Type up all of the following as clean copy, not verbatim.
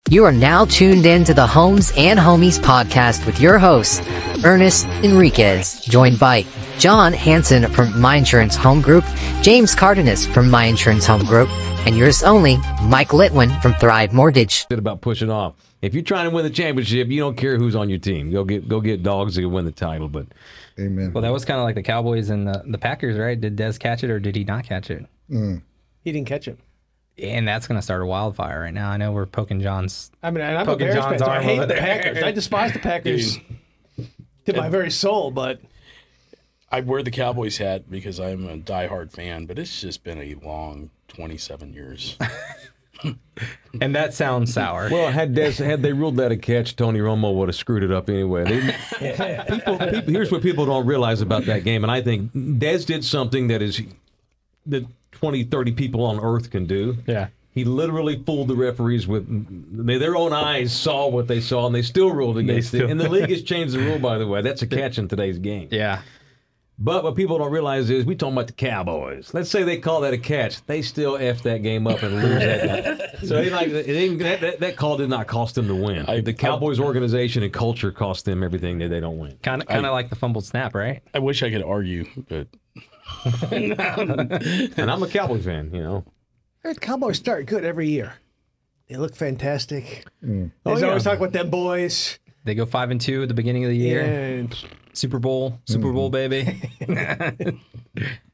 You are now tuned in to the Homes and Homies podcast with your host, Ernest Enriquez, joined by John Hansen from My Insurance Home Group, James Cardenas from My Insurance Home Group, and yours only, Mike Litwin from Thrive Mortgage. About pushing off. If you're trying to win the championship, you don't care who's on your team. Go get dogs that can win the title. But amen. Well, that was kind of like the Cowboys and the Packers, right? Did Dez catch it or did he not catch it? He didn't catch it. And that's going to start a wildfire right now. I know we're poking John's. I mean, I'm a poking Bears fan, so I arm hate over the there. Packers. I despise the Packers to my very soul, but I wear the Cowboys hat because I'm a diehard fan, but it's just been a long 27 years. And that sounds sour. well, had they ruled that a catch, Tony Romo would have screwed it up anyway. People, here's what people don't realize about that game, and I think Dez did something that 20, 30 people on Earth can do. Yeah. He literally fooled the referees with their own eyes saw what they saw, and they still ruled against it. And the league has changed the rule, by the way. That's a catch in today's game. Yeah. But what people don't realize is we talking about the Cowboys. Let's say they call that a catch. They still F that game up and lose that game. So that call did not cost them the win. The Cowboys organization and culture cost them everything that they don't win. Kind of like the fumbled snap, right? I wish I could argue, but... And I'm a Cowboy fan, you know. the Cowboys start good every year. They look fantastic. Oh, There's yeah. always talk about them boys. They go 5-2 at the beginning of the year. And Super Bowl, baby.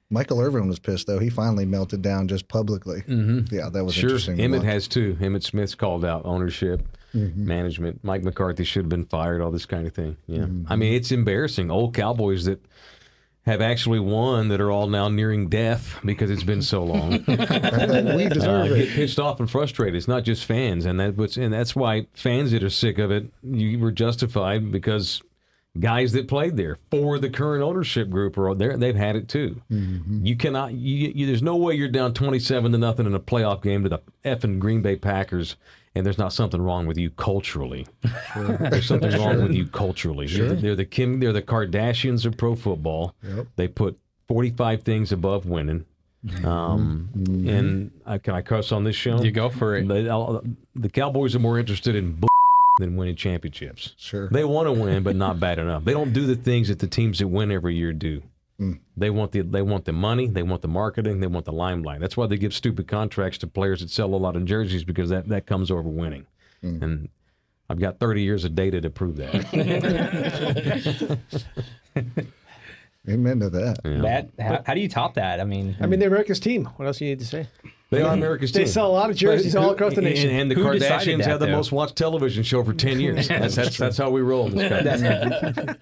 Michael Irvin was pissed, though. He finally melted down just publicly. Yeah, that was interesting. Emmett has too. Emmett Smith's called out ownership, management. Mike McCarthy should have been fired, all this kind of thing. Yeah. I mean, it's embarrassing. Old Cowboys that have actually won that are all now nearing death because it's been so long. We deserve Get it. pissed off and frustrated. It's not just fans, and that's why fans that are sick of it, you were justified because guys that played there for the current ownership group are there. They've had it too. You cannot. There's no way you're down 27-0 in a playoff game to the effing Green Bay Packers, and there's not something wrong with you culturally. There's something wrong with you culturally. They're the Kardashians of pro football. Yep. They put 45 things above winning. And can I cuss on this show? You go for it. The Cowboys are more interested in than winning championships. Sure. They want to win, but not bad enough. They don't do the things that the teams that win every year do. They want the money, they want the marketing, they want the limelight. That's why they give stupid contracts to players that sell a lot of jerseys, because that comes over winning. And I've got 30 years of data to prove that. Amen to that. Yeah. How do you top that? I mean, they're America's team. What else do you need to say? They are America's team. They sell a lot of jerseys all across the nation. And the Who decided Kardashians that, have the though? most watched television show for 10 years. That's how we roll in this country.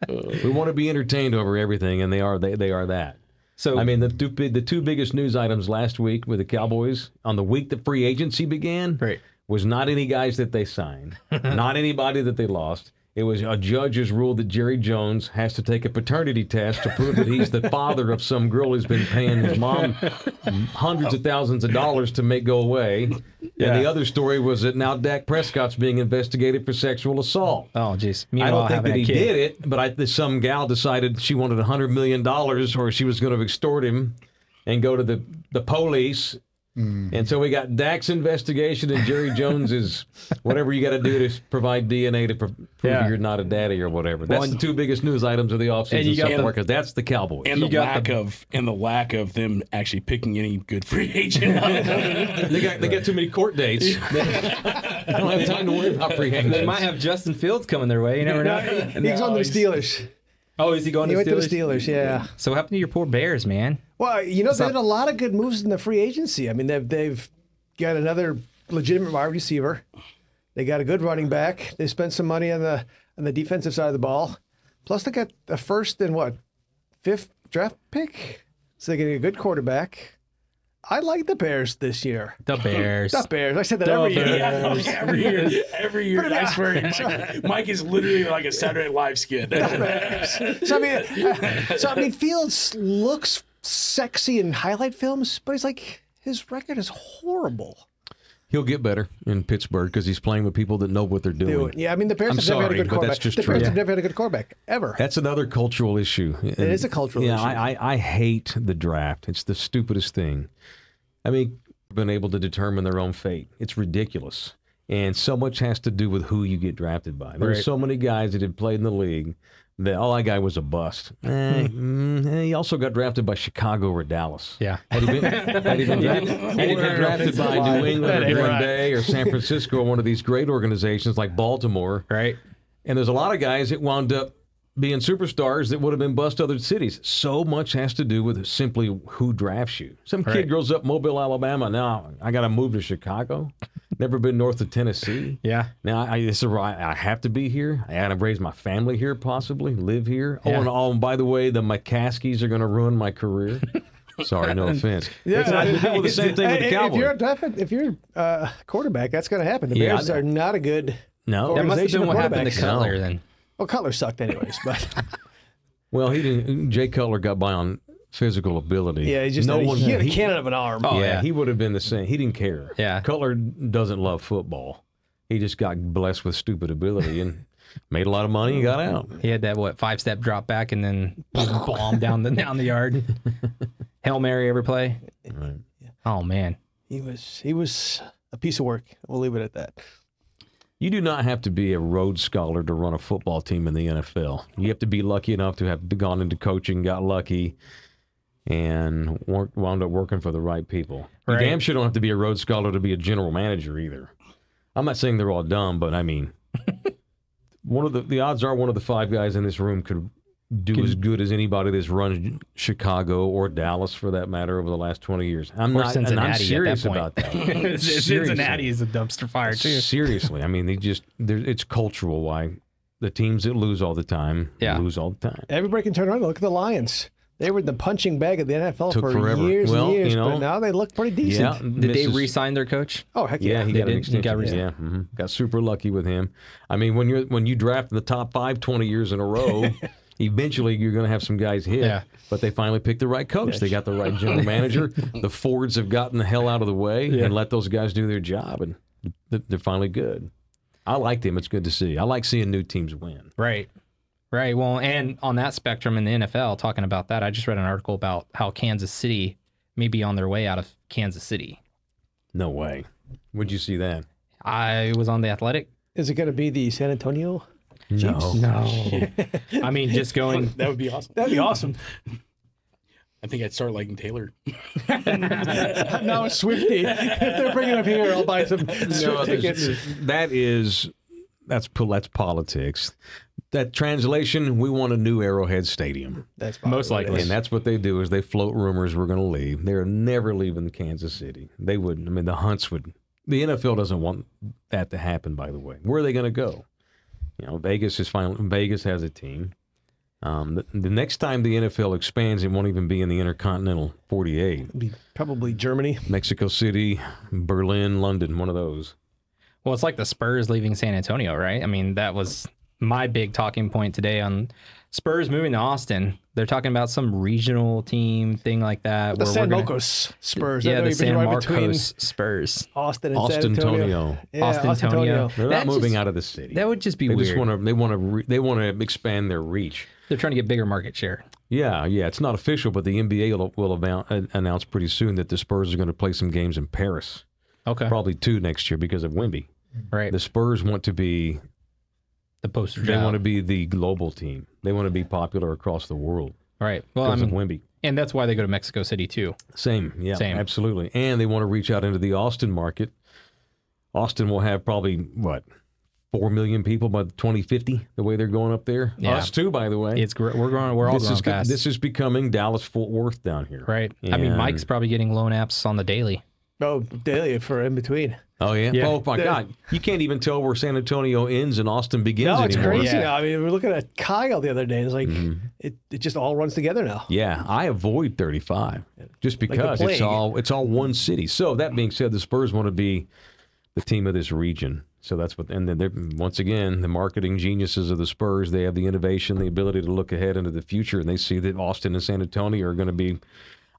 We want to be entertained over everything, and they are that. So I mean, the two biggest news items last week with the Cowboys on the week that free agency began Right. was not any guys that they signed, not anybody that they lost. It was a judge has ruled that Jerry Jones has to take a paternity test to prove that he's the father of some girl who's been paying his mom hundreds of thousands of dollars to make go away. Yeah. And the other story was that now Dak Prescott's being investigated for sexual assault. oh, geez. I don't think that he did it, but some gal decided she wanted $100 million or she was going to extort him and go to the police. And so we got Dak's investigation and Jerry Jones's whatever you got to do to provide DNA to prove you're not a daddy or whatever. That's the two biggest news items of the offseason so far, because that's the Cowboys. And the lack of them actually picking any good free agent. They got too many court dates. They don't have time to worry about free agents. They might have Justin Fields coming their way. You never know. He's on to the Steelers. Oh, is he going He to went the to Steelers? the Steelers, yeah. So what happened to your poor Bears, man? Well, they had a lot of good moves in the free agency. I mean, they've got another legitimate wide receiver. They got a good running back. They spent some money on the defensive side of the ball. Plus, they got the first and fifth draft pick. So they get a good quarterback. I like the Bears this year. The Bears. The Bears. I said that every year. Every year. I swear, Mike is literally like a Saturday Night Live skit. So I mean, Fields looks sexy in highlight films, but his record is horrible. He'll get better in Pittsburgh because he's playing with people that know what they're doing. Yeah, I mean, the Bears have never had a good but quarterback. that's just the true. Bears have never had a good quarterback, ever. That's another cultural issue. It is a cultural issue. I hate the draft. It's the stupidest thing. I mean, been able to determine their own fate. It's ridiculous. And so much has to do with who you get drafted by. There's so many guys that had played in the league that that guy was a bust. He also got drafted by Chicago or Dallas. Yeah. Had he been drafted by New England or Green Bay or San Francisco or one of these great organizations like Baltimore. Right. And there's a lot of guys that wound up being superstars that would have been bust other cities. So much has to do with simply who drafts you. Some kid grows up Mobile, Alabama. Now I got to move to Chicago. Never been north of Tennessee. Yeah. Now I have to be here. I got to raise my family here, possibly live here. Yeah. And by the way, the McCaskies are going to ruin my career. Sorry, no offense. Yeah, it's the same thing with the Cowboys. If you're a quarterback, that's going to happen. The Bears are not a good. No, that must have been what happened to quarterbacks. Cutler then. Well, Cutler sucked anyways, but well, he didn't. Jay Cutler got by on physical ability. yeah, he had a cannon of an arm. Oh, yeah, he would have been the same. He didn't care. Yeah. Cutler doesn't love football. He just got blessed with stupid ability and made a lot of money and got out. He had that 5-step drop back and then bomb down the yard. Hail Mary every play. Right. Oh man. He was a piece of work. We'll leave it at that. You do not have to be a Rhodes Scholar to run a football team in the NFL. You have to be lucky enough to have gone into coaching, got lucky, and wound up working for the right people. You damn sure don't have to be a Rhodes Scholar to be a general manager either. I'm not saying they're all dumb, but I mean, the odds are one of the 5 guys in this room could do as good as anybody that's run Chicago or Dallas, for that matter, over the last 20 years. I'm serious about that. Cincinnati is a dumpster fire too. Seriously, I mean, it's cultural. Why the teams that lose all the time lose all the time. Everybody can turn around and look at the Lions. They were the punching bag of the NFL Took for forever. years Well, and years, you know, but now they look pretty decent. Yeah, Did they re-sign their coach? Oh, heck yeah. Yeah, he got an extension. Got super lucky with him. I mean, when you draft in the top 5 20 years in a row, eventually you're going to have some guys hit. Yeah. But they finally picked the right coach. They got the right general manager. The Fords have gotten the hell out of the way and let those guys do their job, and they're finally good. I like them. It's good to see. I like seeing new teams win. Right. Right. Well, and on that spectrum in the NFL, talking about that, I just read an article about how Kansas City may be on their way out of Kansas City. No way. Where'd you see that? I was on The Athletic. Is it going to be the San Antonio? No. I mean, just going. That would be awesome. That'd be awesome. I think I'd start liking Taylor. Now it's Swifty. If they're bringing him here, I'll buy some Swift tickets. That's politics. That translation, we want a new Arrowhead Stadium. That's most likely. And that's what they do is they float rumors we're going to leave. They're never leaving Kansas City. They wouldn't. I mean, the Hunts would. The NFL doesn't want that to happen, by the way. Where are they going to go? You know, Vegas has a team. The next time the NFL expands, it won't even be in the Intercontinental 48. It'll be probably Germany. Mexico City, Berlin, London, one of those. Well, it's like the Spurs leaving San Antonio, right? I mean, that was my big talking point today on Spurs moving to Austin. They're talking about some regional team thing like that. The San Marcos Spurs. Yeah, the San Marcos Spurs. Austin and San Antonio. Yeah, Austin Antonio. They're not moving out of the city. That would just be weird. They want to expand their reach. They're trying to get bigger market share. Yeah. It's not official, but the NBA will announce pretty soon that the Spurs are going to play some games in Paris. Okay. Probably 2 next year because of Wemby. Right. The Spurs want to be the poster child. They want to be the global team. They want to be popular across the world. Right. Well, because of Wemby. And that's why they go to Mexico City too. Same. Absolutely. And they want to reach out into the Austin market. Austin will have probably 4 million people by 2050. The way they're going up there. Yeah. Us too, by the way. It's great. We're all going fast. This is becoming Dallas-Fort Worth down here. Right. And I mean, Mike's probably getting loan apps on the daily. Oh, daily for in between. Oh, yeah? Oh, my God. You can't even tell where San Antonio ends and Austin begins anymore. No, it's crazy now. I mean, we were looking at Kyle the other day. It's like, it just all runs together now. Yeah, I avoid 35 just because it's all one city. So that being said, the Spurs want to be the team of this region. So that's what, and then once again, the marketing geniuses of the Spurs, they have the innovation, the ability to look ahead into the future, and they see that Austin and San Antonio are going to be,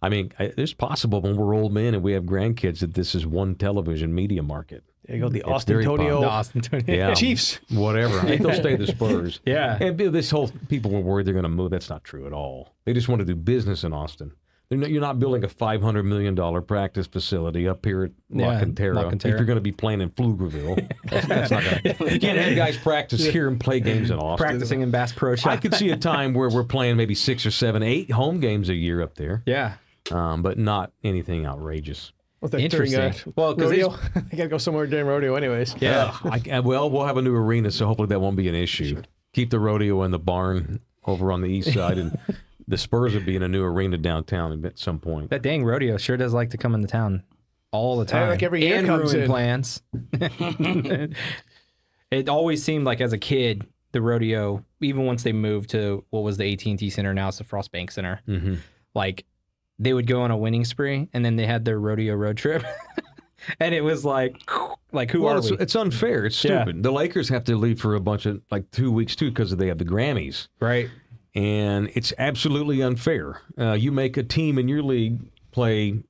I mean, it's possible when we're old men and we have grandkids that this is one television media market. There you go, the Austin Antonio Chiefs. Whatever. I think they'll stay the Spurs. Yeah. And this whole, people were worried they're going to move. That's not true at all. They just want to do business in Austin. You're not building a $500 million practice facility up here at La Cantera if you're going to be playing in Pflugerville. That's not going to. You can't have guys practice here and play games in Austin. Practicing in Bass Pro Shop. I could see a time where we're playing maybe 6 or 7, 8 home games a year up there. Yeah. But not anything outrageous. Well, Interesting. Well, because rodeo, they got to go somewhere during rodeo, anyways. Yeah. Well, we'll have a new arena, so hopefully that won't be an issue. Sure. Keep the rodeo in the barn over on the east side, and the Spurs would be in a new arena downtown at some point. That dang rodeo sure does like to come into town all the time. Like every year and comes ruin in. plans. It always seemed like as a kid, the rodeo, even once they moved to what was the AT&T Center, now it's the Frost Bank Center, like they would go on a winning spree, and then they had their rodeo road trip. And it was like who are we? It's unfair. It's stupid. Yeah. The Lakers have to leave for a bunch of 2 weeks too because they have the Grammys. Right. And it's absolutely unfair. You make a team in your league play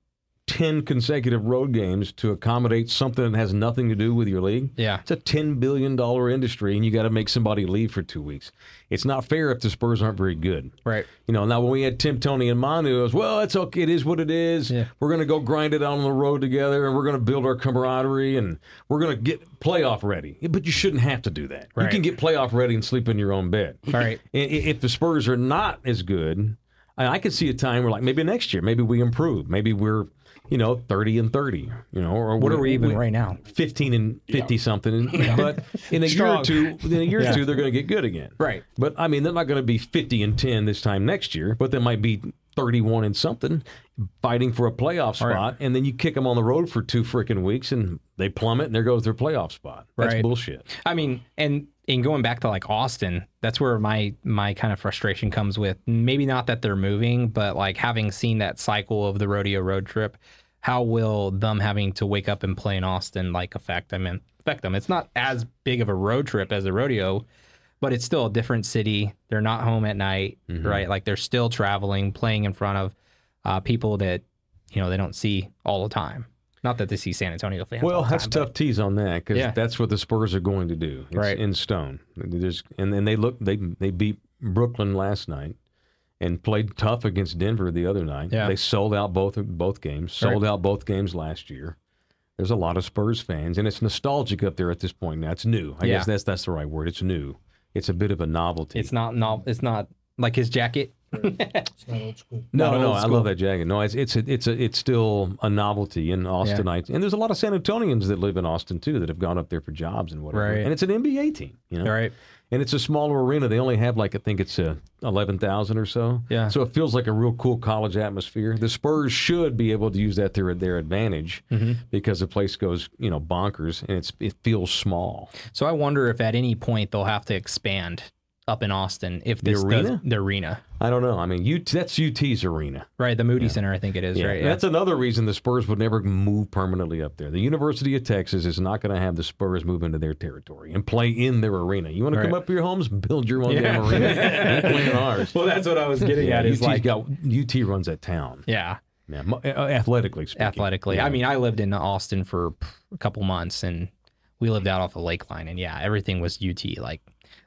10 consecutive road games to accommodate something that has nothing to do with your league. Yeah. It's a $10 billion industry, and you got to make somebody leave for 2 weeks. It's not fair if the Spurs aren't very good. Right. Now when we had Tim, Tony, and Manu, it was, well, it's okay. It is what it is. Yeah. We're going to go grind it out on the road together, and we're going to build our camaraderie, and we're going to get playoff ready. But you shouldn't have to do that. Right. You can get playoff ready and sleep in your own bed. Right. If the Spurs are not as good, I could see a time where maybe next year, maybe we improve. Maybe we're 30-30, or what are we even right now? 15 and 50 something. But in a year or two, they're going to get good again. Right. But they're not going to be 50 and 10 this time next year, but they might be 31 and something, fighting for a playoff spot, right. And then you kick them on the road for 2 freaking weeks, and they plummet, and there goes their playoff spot. That's bullshit. I mean, and in going back to Austin, that's where my kind of frustration comes with. Maybe not that they're moving, but having seen that cycle of the rodeo road trip, how will them having to wake up and play in Austin affect them? It's not as big of a road trip as a rodeo, but it's still a different city. They're not home at night, right? They're still traveling, playing in front of people that they don't see all the time. Not that they see San Antonio fans. Well, all the that's time, tough tease on that because that's what the Spurs are going to do. It's in stone. And they beat Brooklyn last night and played tough against Denver the other night. Yeah. They sold out both games. Sold out both games last year. There's a lot of Spurs fans, and it's nostalgic up there at this point now. It's new. I guess that's the right word. It's new. It's a bit of a novelty. It's not It's not like his jacket. It's not old school. No, I love that jacket. No, it's still a novelty in Austinites, and there's a lot of San Antonians that live in Austin too that have gone up there for jobs and whatever. Right. And it's an NBA team, Right. And it's a smaller arena. They only have I think it's 11,000 or so. Yeah. So it feels like a real cool college atmosphere. The Spurs should be able to use that to their advantage because the place goes bonkers and it feels small. So I wonder if at any point they'll have to expand up in Austin if the arena? The arena. I don't know. I mean, that's UT's arena. Right, the Moody Center, I think it is, right? Yeah. That's another reason the Spurs would never move permanently up there. The University of Texas is not going to have the Spurs move into their territory and play in their arena. You want to come up here, Holmes? Build your own damn arena. Ain't playing ours. Well, that's what I was getting at. Is UT runs that town. Yeah. Yeah, athletically speaking. Athletically. Yeah. I mean, I lived in Austin for a couple months, and we lived out off the Lakeline, and everything was UT.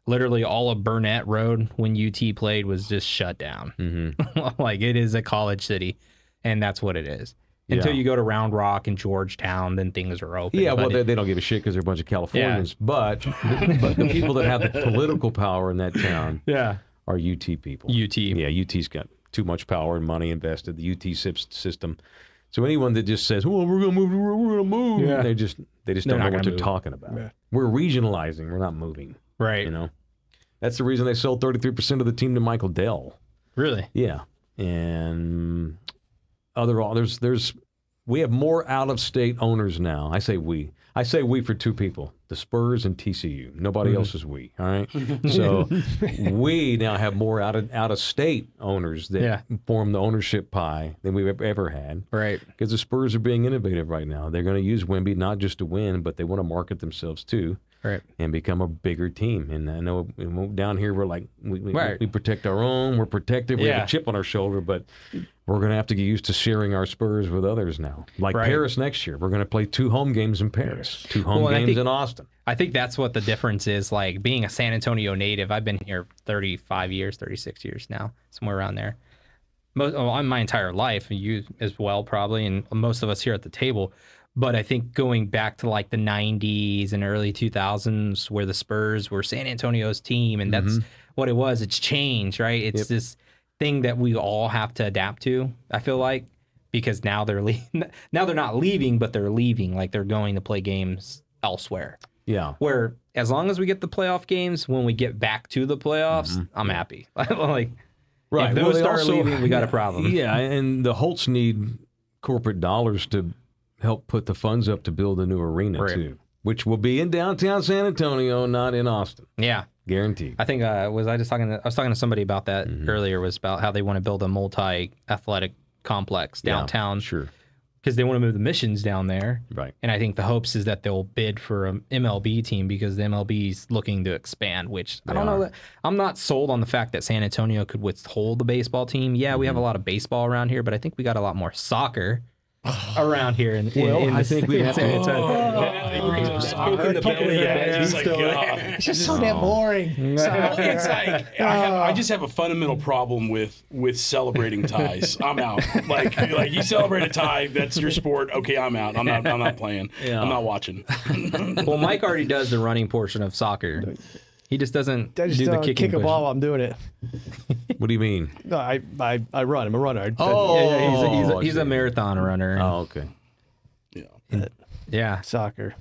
Literally all of Burnett Road when UT played was just shut down. It is a college city, and that's what it is. Until you go to Round Rock and Georgetown, then things are open. Yeah, well, they don't give a shit because they're a bunch of Californians. Yeah. But the people that have the political power in that town are UT people. UT. Yeah, UT's got too much power and money invested. The UT system. So anyone that just says, "Well, we're gonna move," they just don't know what they're talking about. Yeah. We're regionalizing. We're not moving. Right. That's the reason they sold 33% of the team to Michael Dell. Really? Yeah. And we have more out-of-state owners now. I say we for two people, the Spurs and TCU. Nobody else is we, all right? So we now have more out-of-state owners that form the ownership pie than we've ever had. Right. Because the Spurs are being innovative right now. They're going to use Wemby not just to win, but they want to market themselves too. Right. And become a bigger team. And I know down here we're we protect our own. We're protective. We have a chip on our shoulder, but we're going to have to get used to sharing our Spurs with others now. Like Paris next year. We're going to play 2 home games in Paris, 2 home games in Austin. I think that's what the difference is. Being a San Antonio native, I've been here 35 years, 36 years now, somewhere around there. on my entire life, and you as well probably, and most of us here at the table. But I think going back to like the 90s and early 2000s where the Spurs were San Antonio's team, and that's what it was. It's changed, right? It's this thing that we all have to adapt to, I feel like, because now they're now they're not leaving, but they're leaving. Like they're going to play games elsewhere. Yeah. Where as long as we get the playoff games, when we get back to the playoffs, I'm happy. Like, right. If those start leaving, we got a problem. Yeah, and the Holtz need corporate dollars to help put the funds up to build a new arena too, which will be in downtown San Antonio, not in Austin. Yeah, guaranteed. I think I was talking to somebody about that earlier. Was about how they want to build a multi-athletic complex downtown. Sure, because they want to move the Missions down there. Right, and I think the hopes is that they'll bid for an MLB team because the MLB is looking to expand. Which I don't know. That I'm not sold on the fact that San Antonio could withhold the baseball team. Yeah, we have a lot of baseball around here, but I think we got a lot more soccer around here. I think we have It's just so damn boring. It's like I just have a fundamental problem with celebrating ties. I'm out. Like you celebrate a tie, that's your sport. Okay, I'm out. I'm not playing. I'm not watching. Well, Mike already does the running portion of soccer. He just doesn't do the kicking. Kick a ball while I'm doing it. What do you mean? No, I run. I'm a runner. He's a marathon runner. Oh, okay. Yeah. Soccer.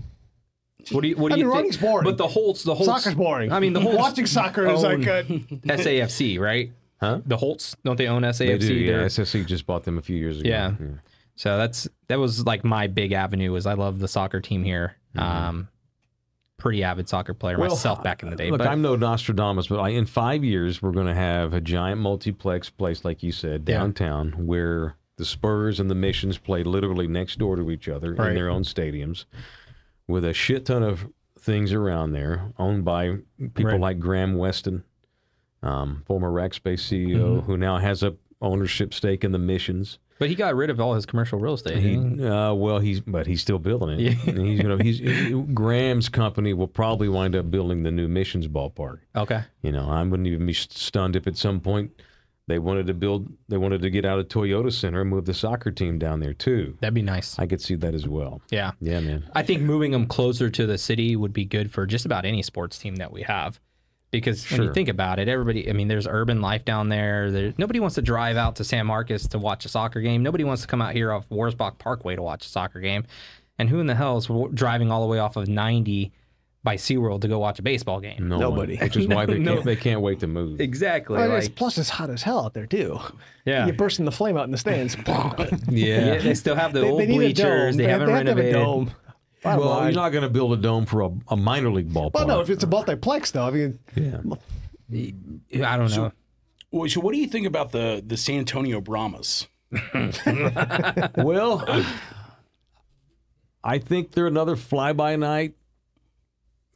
What do you think? Running's boring. But the Holtz soccer's boring. I mean, the Holtz watching soccer is like SAFC, right? Huh? The Holtz, don't they own SAFC? They do, yeah. SSC just bought them a few years ago. Yeah. So that was like my big avenue. Was I love the soccer team here. Pretty avid soccer player myself back in the day. Look, I'm no Nostradamus, but in 5 years, we're going to have a giant multiplex place, like you said, downtown, where the Spurs and the Missions play literally next door to each other in their own stadiums, with a shit ton of things around there, owned by people like Graham Weston, former Rackspace CEO, who now has a ownership stake in the Missions. But he got rid of all his commercial real estate. He's still building it. Yeah. Graham's company will probably wind up building the new Missions ballpark. Okay. I wouldn't even be stunned if at some point they wanted to get out of Toyota Center and move the soccer team down there too. That'd be nice. I could see that as well. Yeah. Yeah, man. I think moving them closer to the city would be good for just about any sports team that we have. Because when you think about it, there's urban life down there. Nobody wants to drive out to San Marcos to watch a soccer game. Nobody wants to come out here off Warsbach Parkway to watch a soccer game. And who in the hell is driving all the way off of 90 by SeaWorld to go watch a baseball game? Nobody. Which is why they can't wait to move. Exactly. Plus, it's hot as hell out there, too. Yeah. You're bursting the flame out in the stands. Yeah. They still have the old bleachers. They haven't renovated. Have a dome. Well, you're not going to build a dome for a minor league ballpark. Well, no, if it's a multiplex, though. I don't know. So what do you think about the San Antonio Brahmas? Well, I think they're another fly-by-night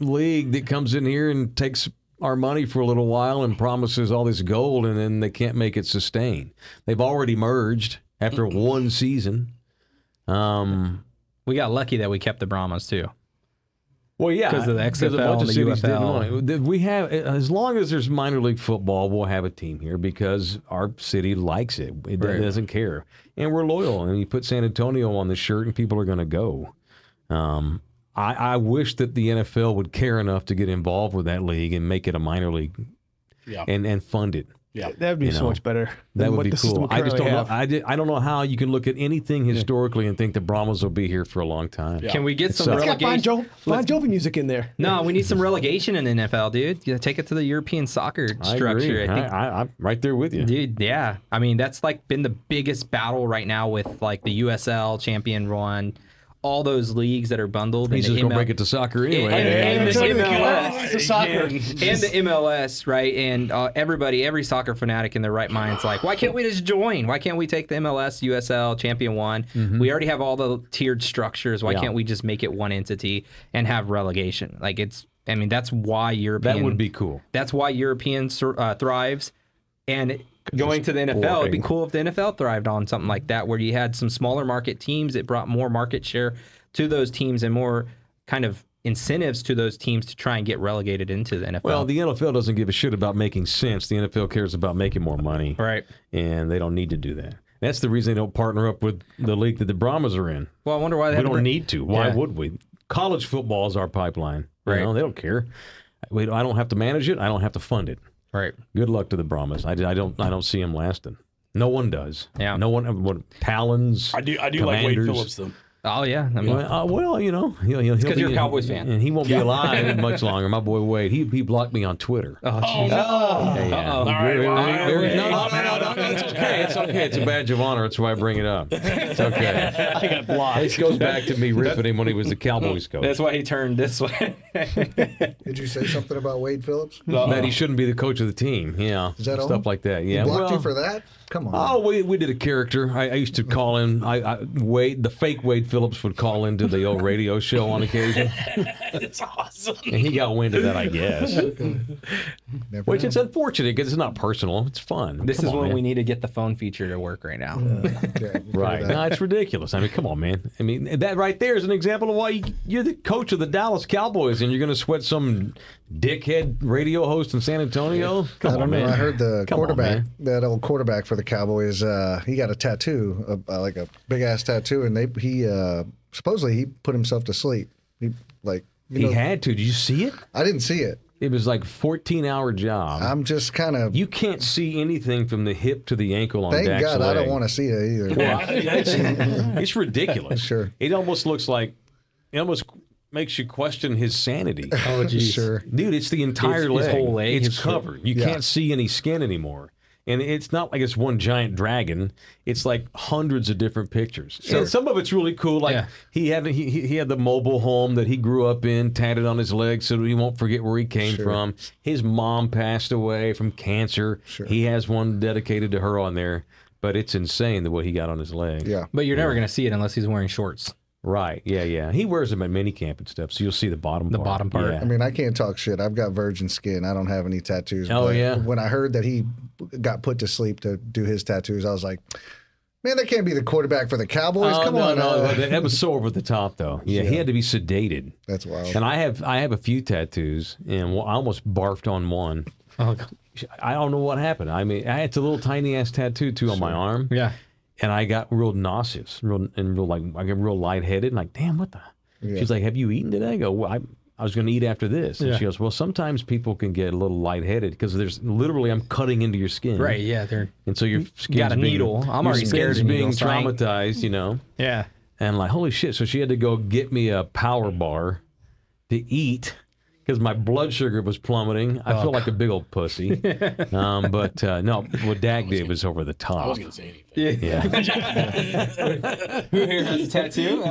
league that comes in here and takes our money for a little while and promises all this gold, and then they can't make it sustain. They've already merged after one season. We got lucky that we kept the Brahmas too. Well, yeah, because of the XFL and the UFL. We have, as long as there's minor league football, we'll have a team here because our city likes it. It doesn't care, and we're loyal. And you put San Antonio on the shirt, and people are going to go. I wish that the NFL would care enough to get involved with that league and make it a minor league, and fund it. Yeah, that'd be so much better. That would be cool. I just don't know. I don't know how you can look at anything historically and think the Brahmas will be here for a long time. Yeah. Can we get some relegation? Bon Jovi music in there. No, we need some relegation in the NFL, dude. You take it to the European soccer structure. I think I'm right there with you, dude. Yeah, I mean that's like been the biggest battle right now with like the USL champion run. All those leagues that are bundled. He's just going to break it to soccer anyway. And the MLS. The soccer. And the MLS, right? And every soccer fanatic in their right mind's like, why can't we just join? Why can't we take the MLS, USL, Champion One? We already have all the tiered structures. Why can't we just make it one entity and have relegation? Like that's why European... That would be cool. That's why European thrives. And... Going to the NFL, it'd be cool if the NFL thrived on something like that, where you had some smaller market teams that brought more market share to those teams and more kind of incentives to those teams to try and get relegated into the NFL. Well, the NFL doesn't give a shit about making sense. The NFL cares about making more money. Right. And they don't need to do that. That's the reason they don't partner up with the league that the Brahmas are in. Well, I wonder why they We don't need to. Why would we? College football is our pipeline. Right. You know, they don't care. I don't have to manage it. I don't have to fund it. Right. Good luck to the Brahmas. I don't see them lasting. No one does. Yeah. No one. What Talons? I do like Wade Phillips though. Oh, yeah. I mean, Well, you know, he'll because you're a be- Cowboys fan. and he won't be alive much longer. My boy Wade, he blocked me on Twitter. oh, jeez. Yeah. All right, Very- well, very- I'm no, out. it's okay. It's okay. It's a badge of honor. That's why I bring it up. It's okay. I got blocked. This goes back to me ripping him when he was the Cowboys coach. That's why he turned this way. Did you say something about Wade Phillips? That he shouldn't be the coach of the team. Yeah, Is that stuff all? like that. He Yeah, blocked you for that? Come on. Oh, we did a character. I used to call in. Wade, the fake Wade Phillips would call into the old radio show on occasion, It's awesome. and he got wind of that, I guess. Never Which know. it's unfortunate because it's not personal. It's fun. This Come is on, when man. we need to get the phone feature to work right now. Okay, Right. that. No, it's ridiculous. I mean, come on, man. I mean, that right there is an example of why you're the coach of the Dallas Cowboys and you're going to sweat some dickhead radio host in San Antonio? Come I on, don't know. man. I heard the Come on, quarterback, man. that old quarterback for the Cowboys, he got a tattoo, like a big ass tattoo, and he supposedly he put himself to sleep. He He had to. Did you see it? I didn't see it. It was like a 14-hour job. I'm just kind of. You can't see anything from the hip to the ankle on Thank Dak's God leg. I don't want to see it either. It's ridiculous. Sure. It almost looks like, it almost makes you question his sanity. Oh, geez. Sure. Dude, it's the entire His leg. whole leg, It's his- covered. You Yeah. can't see any skin anymore. And it's not like it's one giant dragon. It's like hundreds of different pictures. And some of it's really cool. Like Yeah. he had the mobile home that he grew up in tatted on his leg so that he won't forget where he came from. His mom passed away from cancer. Sure. He has one dedicated to her on there. But it's insane the what he got on his leg. Yeah. But you're never going to see it unless he's wearing shorts. Right. Yeah. He wears them at minicamp and stuff, so you'll see the bottom part. bottom part. Yeah. I mean, I can't talk shit. I've got virgin skin. I don't have any tattoos. Oh, but yeah? When I heard that he got put to sleep to do his tattoos, I was like, man, that can't be the quarterback for the Cowboys. Oh, Come no, on. no, that was so over the top, though. Yeah, he had to be sedated. That's wild. And I have a few tattoos, and I almost barfed on one. Oh, God. I don't know what happened. I mean, it's a little tiny ass tattoo too on my arm, Yeah. and I got real nauseous, I get real lightheaded, and like, damn, what the? Yeah. She's like, have you eaten today? I go, well, I was going to eat after this. And Yeah. she goes, well, sometimes people can get a little lightheaded because there's literally I'm cutting into your skin, Right. Yeah. They're. And so your skin's got a being, needle. I'm your already scared skin's of being needles, so I ain't- traumatized, you know. Yeah. And like, holy shit. So she had to go get me a power bar to eat because my blood sugar was plummeting. I felt like a big old pussy. But no, what Dak did was over the top. I wasn't gonna say anything. Yeah. Who here has a tattoo?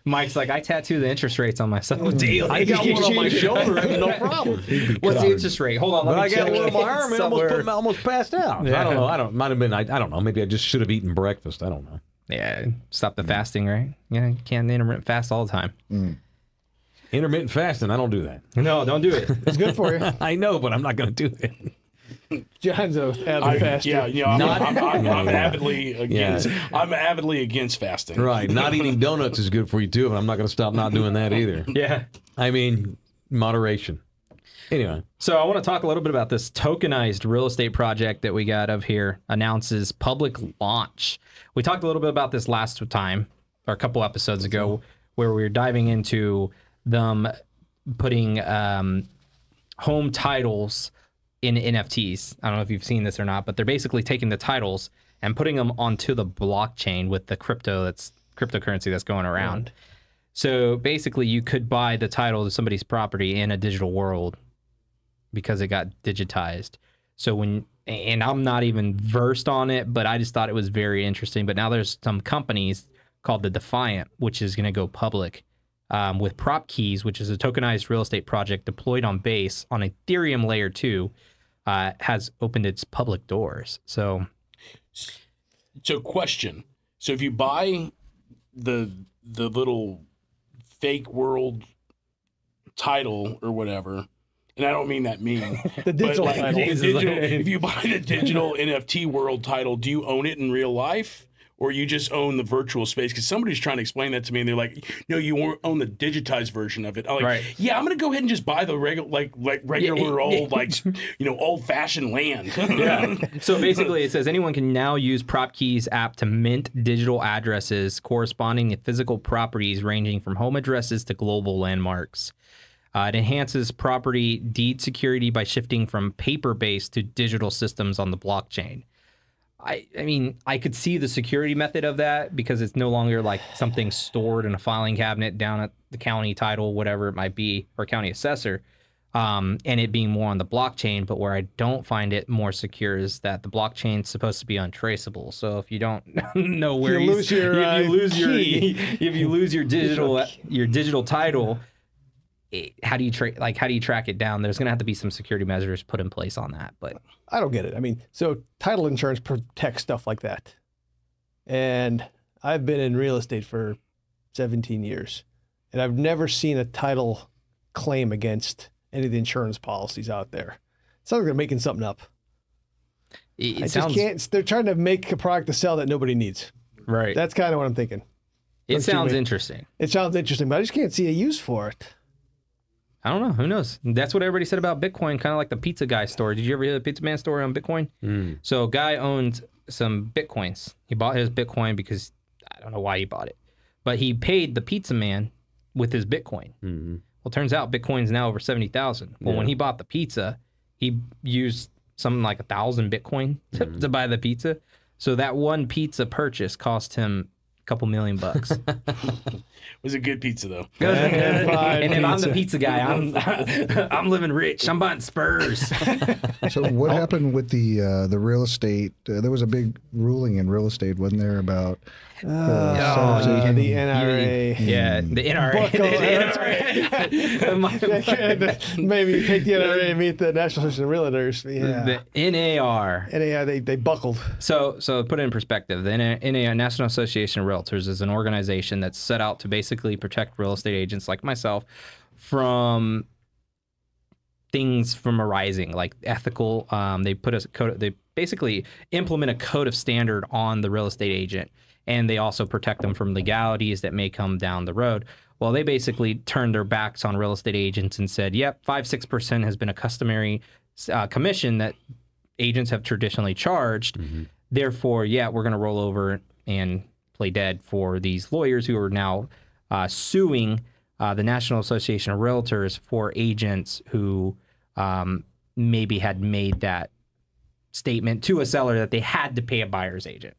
Mike's like, I tattoo the interest rates on myself. Deal. I got one on my shoulder. No problem. What's the interest rate? Hold on. But Let I me got check one on my it arm and somewhere. almost passed out. Yeah. I don't know. Might have been. I don't know. Maybe I just should have eaten breakfast. I don't know. Yeah. Stop the fasting, right? Yeah. You can't intermittent fast all the time. Intermittent fasting. I don't do that. No, don't do it. It's good for you. I know, but I'm not going to do it. John's a avid faster. Yeah, you know, I'm Yeah. avidly against. I'm avidly against fasting. Right. Not eating donuts is good for you too, but I'm not going to stop not doing that either. Yeah. I mean, moderation. Anyway. So I want to talk a little bit about this tokenized real estate project that we got of here announces public launch. We talked a little bit about this last time, or a couple episodes ago, where we were diving into them putting home titles in NFTs. I don't know if you've seen this or not, but they're basically taking the titles and putting them onto the blockchain with the cryptocurrency that's going around. Right. So basically you could buy the title to somebody's property in a digital world because it got digitized. So and I'm not even versed on it, but I just thought it was very interesting. But now there's some companies called the Defiant, which is going to go public with Prop Keys, which is a tokenized real estate project deployed on Base on Ethereum layer 2, has opened its public doors. So question. So if you buy the little fake world title or whatever, and I don't mean that mean. The digital but title. if you buy the digital NFT world title, do you own it in real life? or you just own the virtual space? Because somebody's trying to explain that to me, and they're like, no, you own the digitized version of it. I'm like, Right. yeah, I'm going to go ahead and just buy the regular old-fashioned land. Yeah. So basically, it says anyone can now use PropKeys app to mint digital addresses corresponding to physical properties ranging from home addresses to global landmarks. It enhances property deed security by shifting from paper-based to digital systems on the blockchain. I mean, I could see the security method of that because it's no longer like something stored in a filing cabinet down at the county title, whatever it might be, or county assessor, and it being more on the blockchain. But where I don't find it more secure is that the blockchain is supposed to be untraceable. So if you don't know where you lose your if you lose your digital title, how do you track it down? There's going to have to be some security measures put in place on that. But I don't get it. I mean, so title insurance protects stuff like that. And I've been in real estate for 17 years, and I've never seen a title claim against any of the insurance policies out there. It sounds like they're making something up. They're trying to make a product to sell that nobody needs. Right. That's kind of what I'm thinking. It sounds interesting. It sounds interesting, but I just can't see a use for it. I don't know. Who knows? That's what everybody said about Bitcoin, kind of like the pizza guy story. Did you ever hear the pizza man story on Bitcoin? So a guy owned some Bitcoins. He bought his Bitcoin because I don't know why he bought it, but he paid the pizza man with his Bitcoin. Well, it turns out Bitcoin's now over 70,000. Well, when he bought the pizza, he used something like 1,000 Bitcoin to buy the pizza. So that one pizza purchase cost him couple $1 million. It was a good pizza though. And if I'm the pizza guy, I'm living rich. I'm buying Spurs. So what happened with the real estate? There was a big ruling in real estate, wasn't there, about the NRA. Yeah, the NRA. Maybe take the NRA and meet the National Association of Realtors. Yeah. The NAR. NAR, they buckled. So put it in perspective. The NAR, National Association of Realtors, is an organization that's set out to basically protect real estate agents like myself from things from arising, like ethical. They put a code. They basically implement a code of standard on the real estate agent, and they also protect them from legalities that may come down the road. Well, they basically turned their backs on real estate agents and said, "Yep, 5-6% has been a customary commission that agents have traditionally charged. Therefore, yeah, we're going to roll over and play dead for these lawyers who are now suing the National Association of Realtors for agents who maybe had made that statement to a seller that they had to pay a buyer's agent."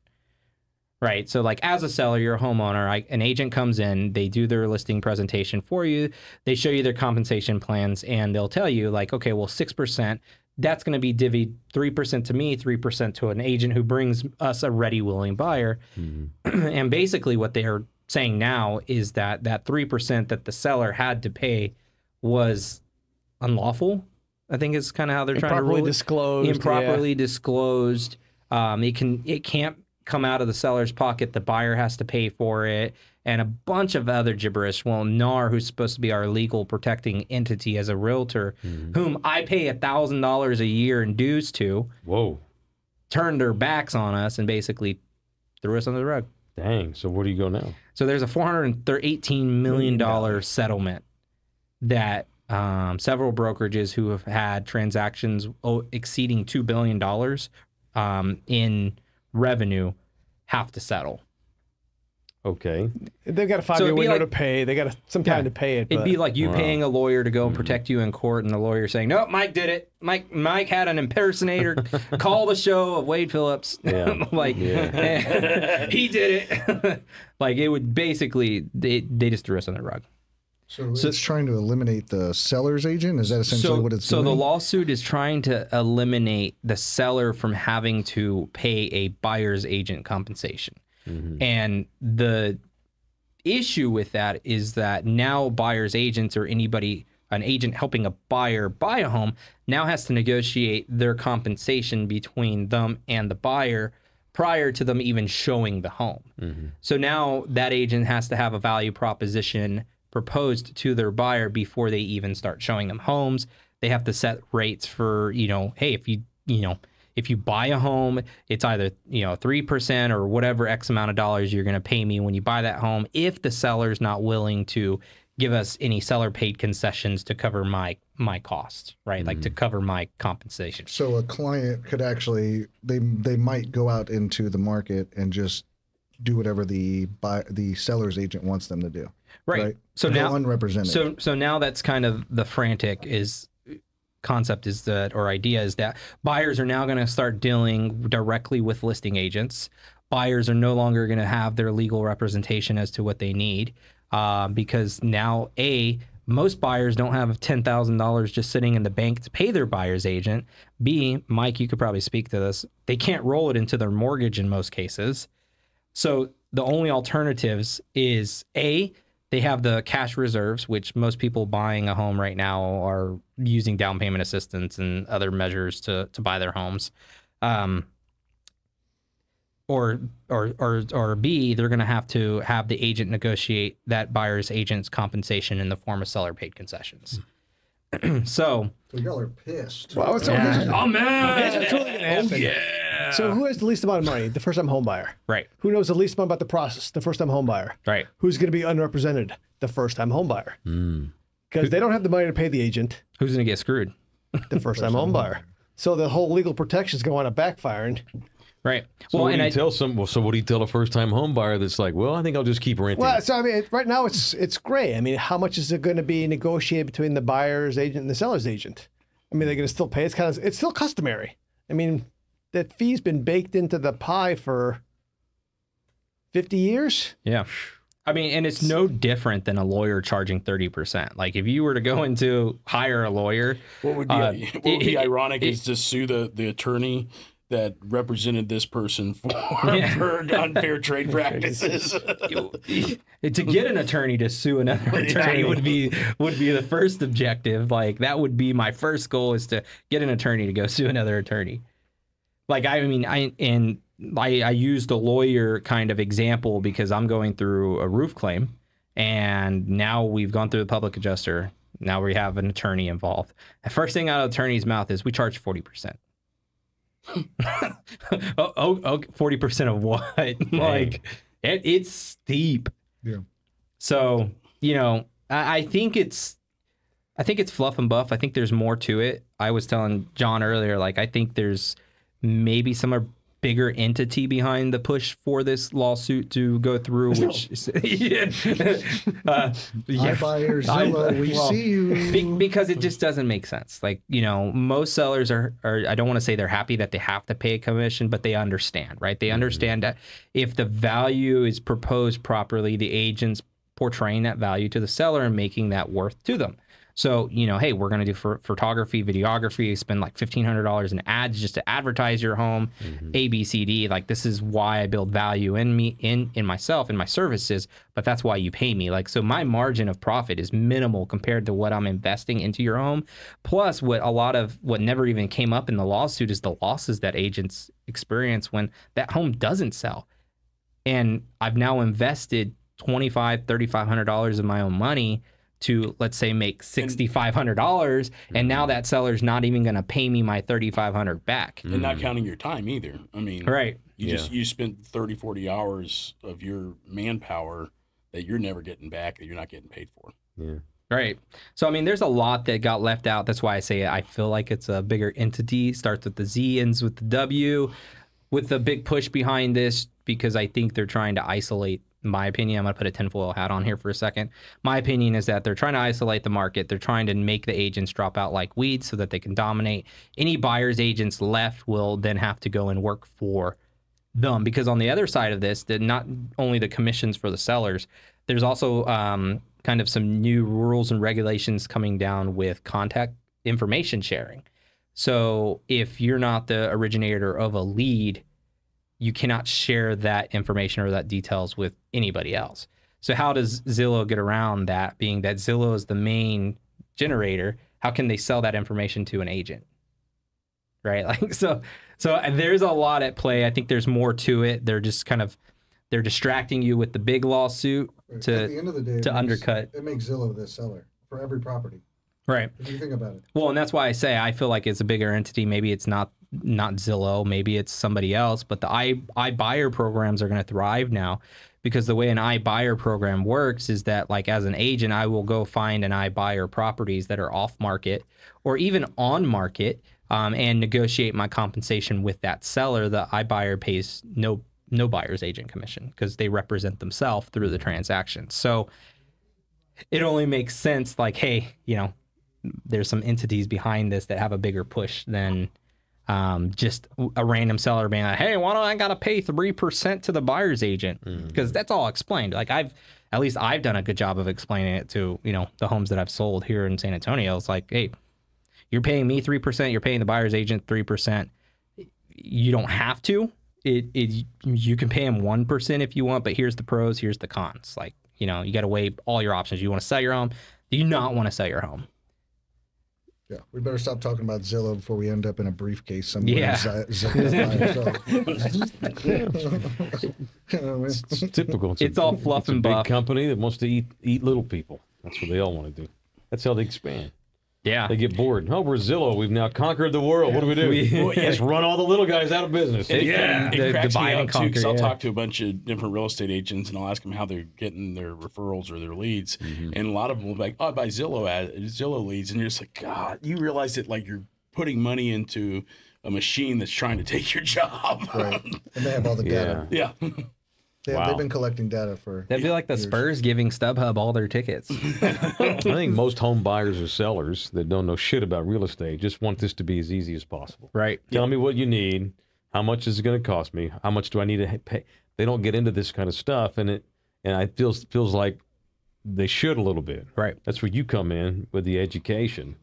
Right. So like as a seller, you're a homeowner, an agent comes in, they do their listing presentation for you. They show you their compensation plans, and they'll tell you like, okay, well, 6%, that's going to be divvied 3% to me, 3% to an agent who brings us a ready, willing buyer. And basically what they're saying now is that 3% that the seller had to pay was unlawful. I think is kind of how they're trying to rule it. Improperly disclosed. It can't come out of the seller's pocket. The buyer has to pay for it, and a bunch of other gibberish. Well, NAR, who's supposed to be our legal protecting entity as a realtor, whom I pay $1,000 a year in dues to, turned their backs on us and basically threw us under the rug. Dang. So where do you go now? So there's a $418 million settlement that several brokerages who have had transactions exceeding $2 billion in revenue have to settle. Okay. They've got a 5-year window to pay. They got some time to pay it. It'd be like you paying a lawyer to go and protect you in court, and the lawyer saying, "Nope, Mike did it. Mike had an impersonator call the show of Wade Phillips." He did it. Like it would basically, they just threw us on the rug. So it's trying to eliminate the seller's agent? Is that essentially what it's doing? So the lawsuit is trying to eliminate the seller from having to pay a buyer's agent compensation. And the issue with that is that now buyer's agents or an agent helping a buyer buy a home now has to negotiate their compensation between them and the buyer prior to them even showing the home. So now that agent has to have a value proposition proposed to their buyer before they even start showing them homes. They have to set rates for, hey, If you buy a home, it's either 3% or whatever X amount of dollars you're going to pay me when you buy that home. If the seller's not willing to give us any seller paid concessions to cover my costs, right? Like to cover my compensation. So a client could actually they might go out into the market and just do whatever the seller's agent wants them to do. Right. So go now unrepresented. So now that's kind of the frantic concept is that, or idea is that buyers are now going to start dealing directly with listing agents. Buyers are no longer going to have their legal representation as to what they need. Because now, most buyers don't have $10,000 just sitting in the bank to pay their buyer's agent. B, Mike, you could probably speak to this. They can't roll it into their mortgage in most cases. So the only alternatives is A, they have the cash reserves, which most people buying a home right now are using down payment assistance and other measures to buy their homes. Or B, they're going to have the agent negotiate that buyer's agent's compensation in the form of seller paid concessions. So y'all are pissed. Well, so Oh man! here's what's really gonna happen. Yeah. So who has the least amount of money? The first-time home buyer. Right. Who knows the least amount about the process? The first-time home buyer. Right. Who's going to be unrepresented? The first-time home buyer. Because they don't have the money to pay the agent. Who's going to get screwed? The first-time home buyer. So the whole legal protection is going to backfiring. Right. So what do you tell a first-time home buyer that's like, well, I think I'll just keep renting? Well, so I mean, right now it's gray. I mean, how much is it going to be negotiated between the buyer's agent and the seller's agent? I mean, they're going to still pay. It's still customary. I mean, that fee's been baked into the pie for 50 years. Yeah. I mean, and it's no different than a lawyer charging 30%. Like if you were to go into hire a lawyer, What would be ironic is to sue the attorney that represented this person for unfair trade practices. To get an attorney to sue another attorney would be the first objective. Like that would be my first goal, is to get an attorney to go sue another attorney. Like I used the lawyer kind of example because I'm going through a roof claim, and now we've gone through the public adjuster. Now we have an attorney involved. The first thing out of the attorney's mouth is we charge 40%. 40% of what? Like it's steep. Yeah. So, I think it's fluff and buff. I think there's more to it. I was telling John earlier, like I think there's maybe some bigger entity behind the push for this lawsuit to go through, which iBuyers, Zillow, we see you. because it just doesn't make sense. Like, most sellers are I don't want to say they're happy that they have to pay a commission, but they understand, right? They understand that if the value is proposed properly, the agent's portraying that value to the seller and making that worth to them. So, hey, we're going to do photography, videography, spend like $1,500 in ads just to advertise your home, A, B, C, D. Like, this is why I build value in myself, in my services, but that's why you pay me. Like, so my margin of profit is minimal compared to what I'm investing into your home. Plus, what never even came up in the lawsuit is the losses that agents experience when that home doesn't sell. And I've now invested $2,500, $3,500 of my own money to, let's say, make $6,500, and now that seller's not even going to pay me my $3,500 back. And not counting your time either. I mean, right. You spent 30, 40 hours of your manpower that you're never getting back, that you're not getting paid for. Yeah. Right. So, I mean, there's a lot that got left out. That's why I say I feel like it's a bigger entity. Starts with the Z, ends with the W, with the big push behind this, because I think they're trying to isolate. In my opinion, I'm going to put a tinfoil hat on here for a second. My opinion is that they're trying to isolate the market. They're trying to make the agents drop out like weeds so that they can dominate. Any buyer's agents left will then have to go and work for them. Because on the other side of this, not only the commissions for the sellers, there's also kind of some new rules and regulations coming down with contact information sharing. So if you're not the originator of a lead, you cannot share that information or that details with anybody else. So how does Zillow get around that, being that Zillow is the main generator? How can they sell that information to an agent? Right? Like, so there's a lot at play. I think there's more to it. They're just they're distracting you with the big lawsuit At the end of the day, undercut. It makes Zillow the seller for every property. Right. What do you think about it? Well, and that's why I say I feel like it's a bigger entity. Maybe it's not Zillow, maybe it's somebody else, but the iBuyer programs are going to thrive now, because the way an iBuyer program works is that, like, as an agent, I will go find an iBuyer properties that are off market or even on market, and negotiate my compensation with that seller. The iBuyer pays no buyer's agent commission because they represent themselves through the transaction. So it only makes sense, like, hey, you know, there's some entities behind this that have a bigger push than just a random seller being like, hey, why don't I gotta pay 3% to the buyer's agent? Because that's all explained. Like, at least I've done a good job of explaining it to, you know, the homes that I've sold here in San Antonio. It's like, hey, you're paying me 3%, you're paying the buyer's agent 3%. You don't have to. You can pay them 1% if you want, but here's the pros, here's the cons. Like, you know, you got to weigh all your options. You want to sell your home? Do you not want to sell your home? Yeah, we better stop talking about Zillow before we end up in a briefcase somewhere. Yeah. It's It's typical. It's all fluff and a big buff. company that wants to eat little people. That's what they all want to do. That's how they expand. Yeah. They get bored. Oh, we're Zillow. We've now conquered the world. What do we do? Let's run all the little guys out of business. It cracks me divide and up, too, because conquer, I'll yeah. talk to a bunch of different real estate agents, and I'll ask them how they're getting their referrals or their leads. And a lot of them will be like, oh, I buy Zillow leads. And you're just like, God, you realize that, like, you're putting money into a machine that's trying to take your job. right. And they have all the data. Yeah. They've been collecting data for. That'd be like the Spurs giving StubHub all their tickets. I think most home buyers or sellers that don't know shit about real estate just want this to be as easy as possible. Right. Tell me what you need. How much is it going to cost me? How much do I need to pay? They don't get into this kind of stuff, and it feels like they should a little bit. Right. That's where you come in with the education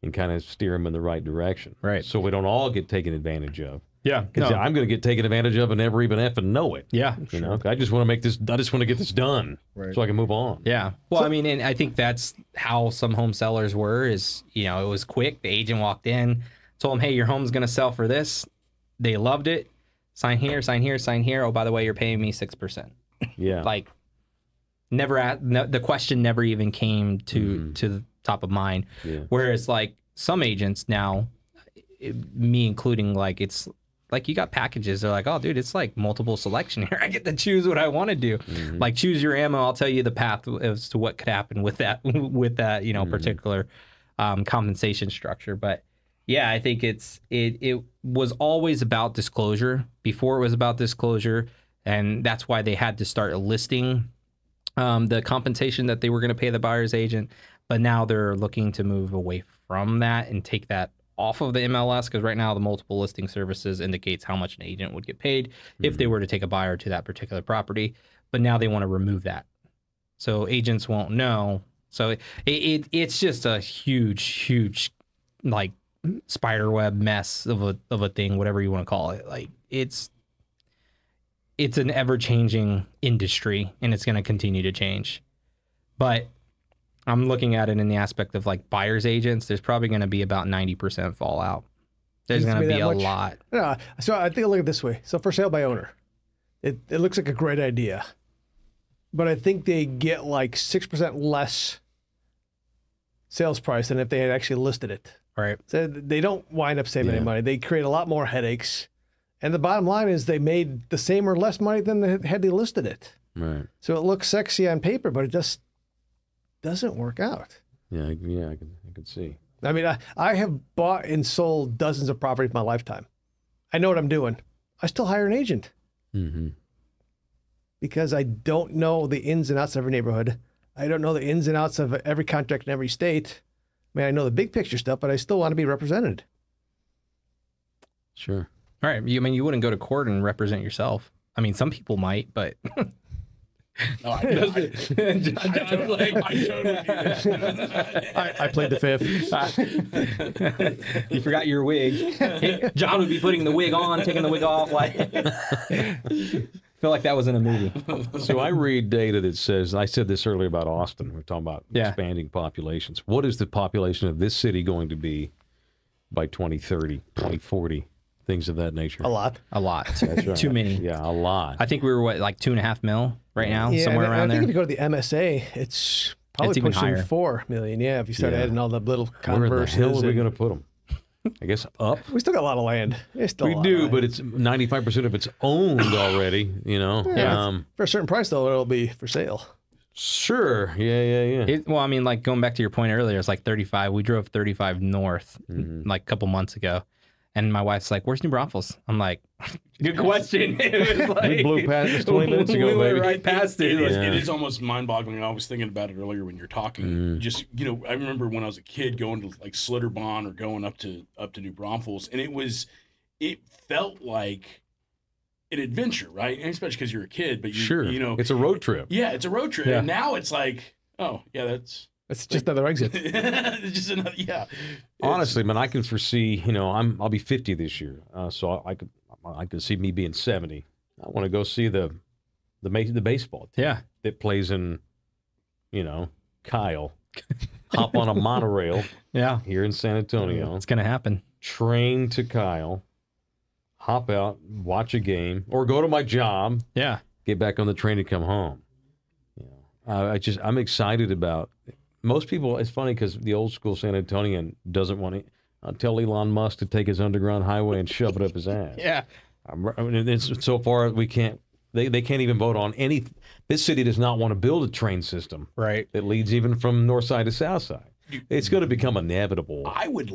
and kind of steer them in the right direction. Right. So we don't all get taken advantage of. Yeah. Because I'm going to get taken advantage of and never even effing know it. Yeah. You know, I just want to get this done so I can move on. Yeah. Well, I mean, and I think that's how some home sellers were, is, you know, it was quick. The agent walked in, told them, hey, your home's going to sell for this. They loved it. Sign here, sign here, sign here. Oh, by the way, you're paying me 6%. Yeah. Like, the question never even came to the top of mind. Yeah. Whereas, like, some agents now, me including, like, it's like you got packages. They're like, oh, dude, it's like multiple selection here. I get to choose what I want to do. Like, choose your ammo. I'll tell you the path as to what could happen with that, you know, particular compensation structure. But yeah, I think it was always about disclosure. Before, it was about disclosure, and that's why they had to start listing the compensation that they were going to pay the buyer's agent. But now they're looking to move away from that and take that off of the MLS, because right now the multiple listing services indicates how much an agent would get paid if they were to take a buyer to that particular property. But now they want to remove that, so agents won't know. So it's just a huge like spiderweb mess of a thing, whatever you want to call it. Like, it's an ever-changing industry, and it's going to continue to change. But I'm looking at it in the aspect of, like, buyer's agents. There's probably going to be about 90% fallout. There's going to be a lot. No, so I think I look at it this way. So for sale by owner, it looks like a great idea. But I think they get like 6% less sales price than if they had actually listed it. Right. So they don't wind up saving any money. They create a lot more headaches. And the bottom line is they made the same or less money than had they listed it. Right. So it looks sexy on paper, but it just doesn't work out. Yeah, I can see. I mean, I have bought and sold dozens of properties in my lifetime. I know what I'm doing. I still hire an agent. Because I don't know the ins and outs of every neighborhood. I don't know the ins and outs of every contract in every state. I mean, I know the big picture stuff, but I still want to be represented. Sure. All right. You wouldn't go to court and represent yourself. I mean, some people might, but No, I totally do that. I played the fifth. you forgot your wig. John would be putting the wig on, taking the wig off. Like, feel like that was in a movie. So I read data that says, I said this earlier about Austin. We're talking about expanding populations. What is the population of this city going to be by 2030, 2040? Things of that nature. A lot. That's right. Too many. Yeah, a lot. I think we were, like 2.5 mil right now, somewhere around I there. think if you go to the MSA, it's Probably even pushing higher. 4 million. Yeah, if you start Yeah. adding all the little Where the Converses. hell are we and- going to put them? I guess up. We still got a lot of land. There's still We a lot do, of but land. it's 95% of it's owned already. You know. Yeah. For a certain price, though, it'll be for sale. Sure. Yeah. Well, I mean, like going back to your point earlier, it's like 35. We drove 35 north like a couple months ago. And my wife's like, "Where's New Braunfels?" I'm like, "Good question." It was like, We blew past this 20 minutes ago, we went baby. right past it. It is almost mind-boggling. I was thinking about it earlier when you're talking. Just I remember when I was a kid going to like Slitterbahn or going up to New Braunfels, and it felt like an adventure, right? And especially because you're a kid, but Sure. It's a road trip. Yeah, it's a road trip, Yeah. and now it's like, oh yeah, that's It's just another exit. it's just another Honestly, man, I can foresee. I'll be 50 this year, so I could see me being 70. I want to go see the baseball team Yeah. that plays in, Kyle. Hop on a monorail Yeah. here in San Antonio. It's going to happen. Train to Kyle. Hop out, watch a game, or go to my job. Yeah. Get back on the train and come home. I'm excited about. Most people, it's funny because the old school San Antonian doesn't want to tell Elon Musk to take his underground highway and shove it up his ass. Yeah. So far we can't. They can't even vote on any. This city does not want to build a train system Right. that leads even from north side to south side. It's going to become inevitable. I would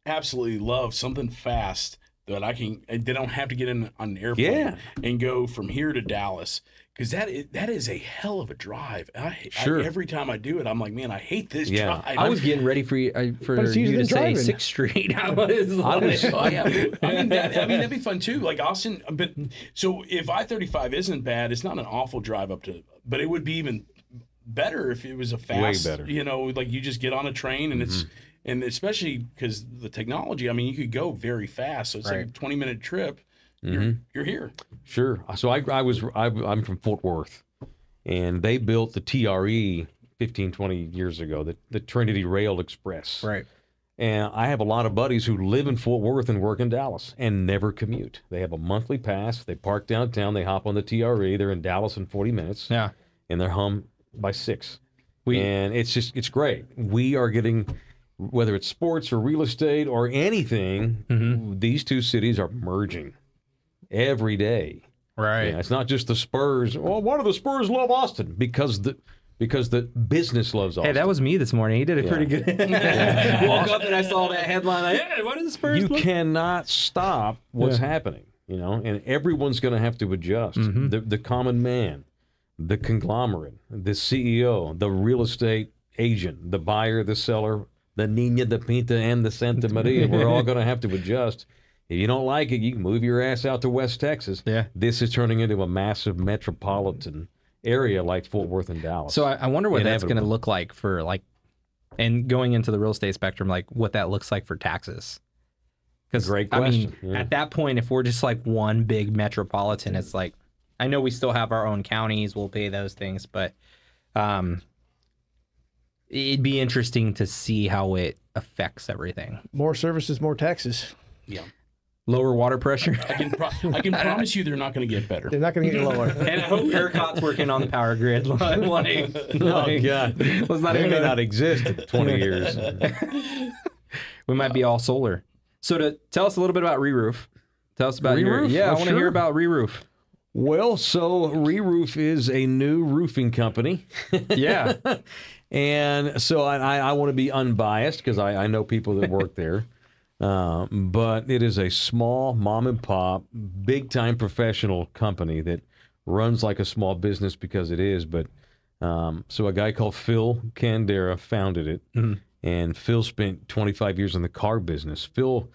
absolutely love something fast that they don't have to get in on an airplane and go from here to Dallas. Because that is a hell of a drive. Sure. Every time I do it, I'm like, man, I hate this Yeah. drive. I was getting ready for you it's easier to than say driving. 6th Street. I was like, Oh, yeah. I mean, that'd be fun too. Like Austin, but so if I-35 isn't bad, it's not an awful drive up to, but it would be even better if it was a fast, better. Like you just get on a train and it's, and especially because the technology, I mean, you could go very fast. So it's like a 20-minute trip. You're here. Sure. So I'm from Fort Worth, and they built the TRE 15, 20 years ago, the Trinity Rail Express. right. And I have a lot of buddies who live in Fort Worth and work in Dallas and never commute. They have a monthly pass. They park downtown. They hop on the TRE. They're in Dallas in 40 minutes. Yeah. And they're home by 6. And it's great. We are getting, whether it's sports or real estate or anything, these two cities are merging every day. Right. Yeah, it's not just the Spurs. Well, why do the Spurs love Austin? Because the business loves Austin. Hey, that was me this morning. He did a pretty good. Woke up and I saw that headline. Like, hey, what are the Spurs? You cannot stop what's happening, and everyone's going to have to adjust. The common man, the conglomerate, the CEO, the real estate agent, the buyer, the seller, the Nina, the Pinta, and the Santa Maria. We're all going to have to adjust. If you don't like it, you can move your ass out to West Texas. Yeah. This is turning into a massive metropolitan area like Fort Worth and Dallas. So I wonder what that's going to Inevitable. look like for and going into the real estate spectrum, like what that looks like for taxes. Because Great I mean, question. Yeah. at that point, if we're just like one big metropolitan, it's like, I know we still have our own counties, we'll pay those things, but it'd be interesting to see how it affects everything. More services, more taxes. Yeah. Lower water pressure. I can promise you they're not going to get better. They're not going to get lower. And I hope ERCOT's working on the power grid. Oh, God. Let's not They even may not exist in 20 years. We might be all solar. So to tell us a little bit about Re-Roof. Tell us about your... Re-Roof? Yeah, I Oh, want to hear sure. about Re-Roof. Well, so Re-Roof is a new roofing company. Yeah. And so I want to be unbiased because I know people that work there. But it is a small mom and pop, big time professional company that runs like a small business because it is. But so a guy called Phil Candera founded it, and Phil spent 25 years in the car business. Phil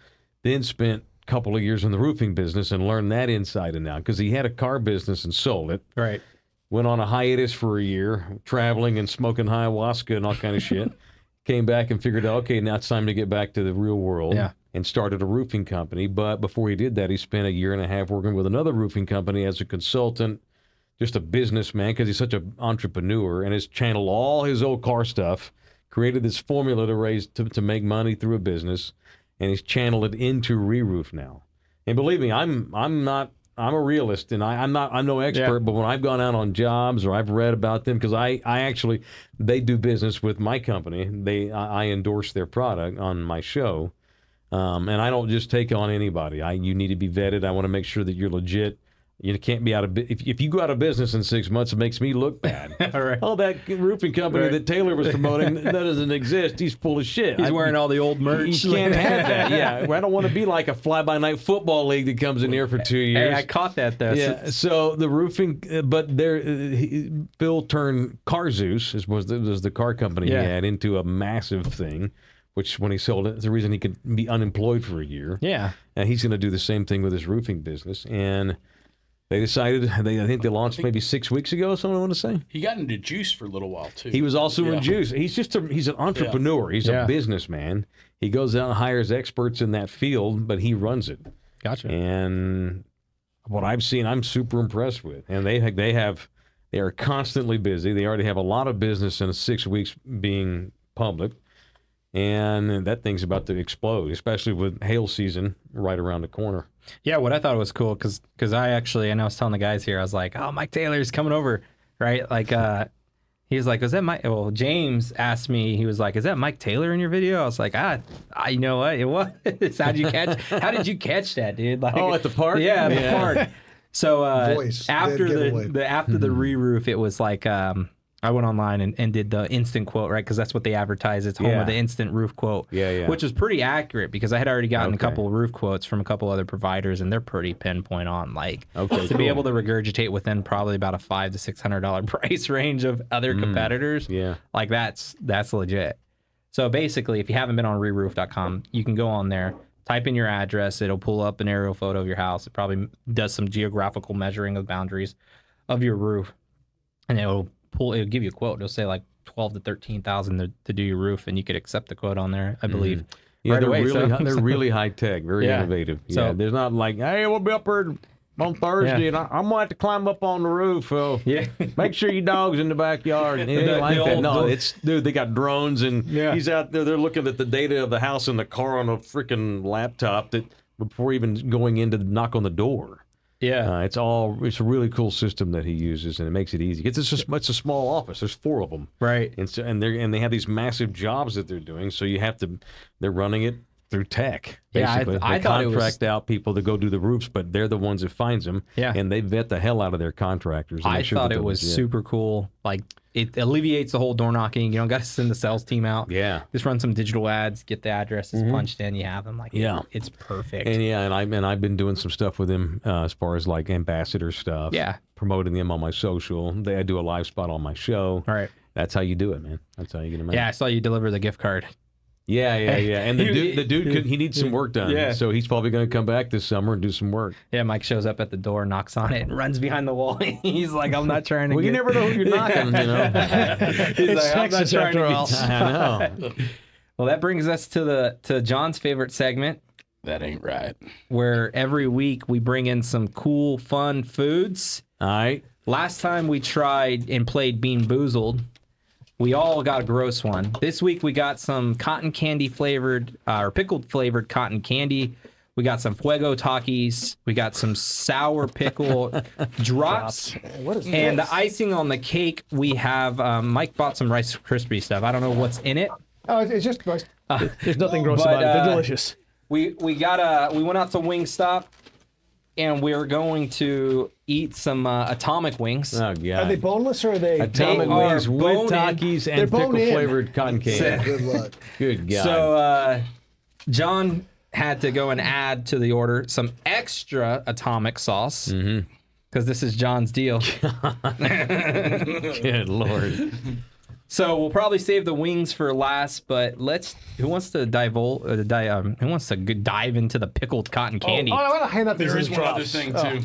then spent a couple of years in the roofing business and learned that inside and out because he had a car business and sold it. Right. Went on a hiatus for a year, traveling and smoking ayahuasca and all kind of shit. Came back and figured out, okay, now it's time to get back to the real world. Yeah. And started a roofing company. But before he did that, he spent a year and a half working with another roofing company as a consultant, just a businessman, because he's such an entrepreneur and has channeled all his old car stuff, created this formula to make money through a business, and he's channeled it into Re-Roof now. And believe me, I'm not I'm a realist, and I'm no expert, but when I've gone out on jobs or I've read about them, because I actually, they do business with my company. I endorse their product on my show, and I don't just take on anybody. You need to be vetted. I want to make sure that you're legit. You can't be out of if you go out of business in 6 months, it makes me look bad. All right. Oh, that roofing company that Taylor was promoting, that doesn't exist. He's full of shit. He's wearing all the old merch. You can't have that. Yeah, I don't want to be like a fly-by-night football league that comes in here for 2 years. Hey, I caught that though. Yeah. So the roofing, but Phil turned Car Zeus, was the car company he had, into a massive thing. Which, when he sold it, is the reason he could be unemployed for a year. Yeah. And he's going to do the same thing with his roofing business. And they decided, I think they launched maybe 6 weeks ago, something I want to say. He got into juice for a little while, too. He was also in juice. He's an entrepreneur. He's a businessman. He goes out and hires experts in that field, but he runs it. Gotcha. And what I've seen, I'm super impressed with. And they are constantly busy. They already have a lot of business in 6 weeks being public. And that thing's about to explode, especially with hail season right around the corner. Yeah, what I thought was cool, because I was telling the guys here, I was like, oh, Mike Taylor's coming over, right? Like, he was like, was that Mike? Well, James asked me, he was like, is that Mike Taylor in your video? I was like, you know what? It was. How did you catch that, dude? Like, at the park? Yeah, at the park. So Voice, after the re-roof, it was like, I went online and did the instant quote, right? Because that's what they advertise. It's home of the instant roof quote, which was pretty accurate because I had already gotten a couple of roof quotes from a couple other providers, and they're pretty pinpoint on be able to regurgitate within probably about a $500 to $600 price range of other competitors. Yeah, like that's legit. So basically, if you haven't been on reroof.com, you can go on there, type in your address. It'll pull up an aerial photo of your house. It probably does some geographical measuring of boundaries of your roof, and it'll give you a quote. It'll say like 12 to 13,000 to do your roof, and you could accept the quote on there, I believe. Yeah, right away. They're really high tech, very innovative. So there's not like, hey, we'll be up here on Thursday, and I'm gonna have to climb up on the roof. So make sure your dog's in the backyard. And it ain't like that. No, they got drones, and he's out there. They're looking at the data of the house in the car on a freaking laptop before even going in to knock on the door. Yeah, it's a really cool system that he uses, and it makes it easy. It's a small office. There's 4 of them, right? And they have these massive jobs that they're doing. So they're running it through tech. Basically. Yeah, I they thought contract out people to go do the roofs, but they're the ones that finds them. Yeah, and they vet the hell out of their contractors. I thought it was super cool. Like, it alleviates the whole door knocking. You don't got to send the sales team out. Yeah, just run some digital ads, get the addresses punched in, you have them. Like, it's perfect. And I've been doing some stuff with him as far as like ambassador stuff. Yeah, promoting them on my social. I do a live spot on my show. All right, that's how you do it, man. That's how you get them out. Yeah, I saw you deliver the gift card. Yeah. And the dude he needs some work done. Yeah. So he's probably going to come back this summer and do some work. Yeah, Mike shows up at the door, knocks on it, and runs behind the wall. He's like, I'm not trying to you never know who you're knocking, you know. He's like, I'm not trying to I know. Well, that brings us to John's favorite segment. That ain't right. Where every week we bring in some cool, fun foods. All right. Last time we tried and played Bean Boozled, we all got a gross one. This week we got some cotton candy flavored, or pickled flavored cotton candy. We got some Fuego Takis. We got some sour pickle drops. What is and this? The icing on the cake, we have, Mike bought some Rice Krispie stuff. I don't know what's in it. Oh, it's just gross. There's nothing gross about it. They're delicious. We went out to Wingstop, and we're going to eat some atomic wings. Oh, God. Are they boneless or are they? Atomic wings with Takis and pickle-flavored cotton candy. Good luck. Good God. So John had to go and add to the order some extra atomic sauce because this is John's deal. Good Lord. So we'll probably save the wings for last, but who wants to dive into the pickled cotton candy? I want to hand out these There is one drops. other thing, too.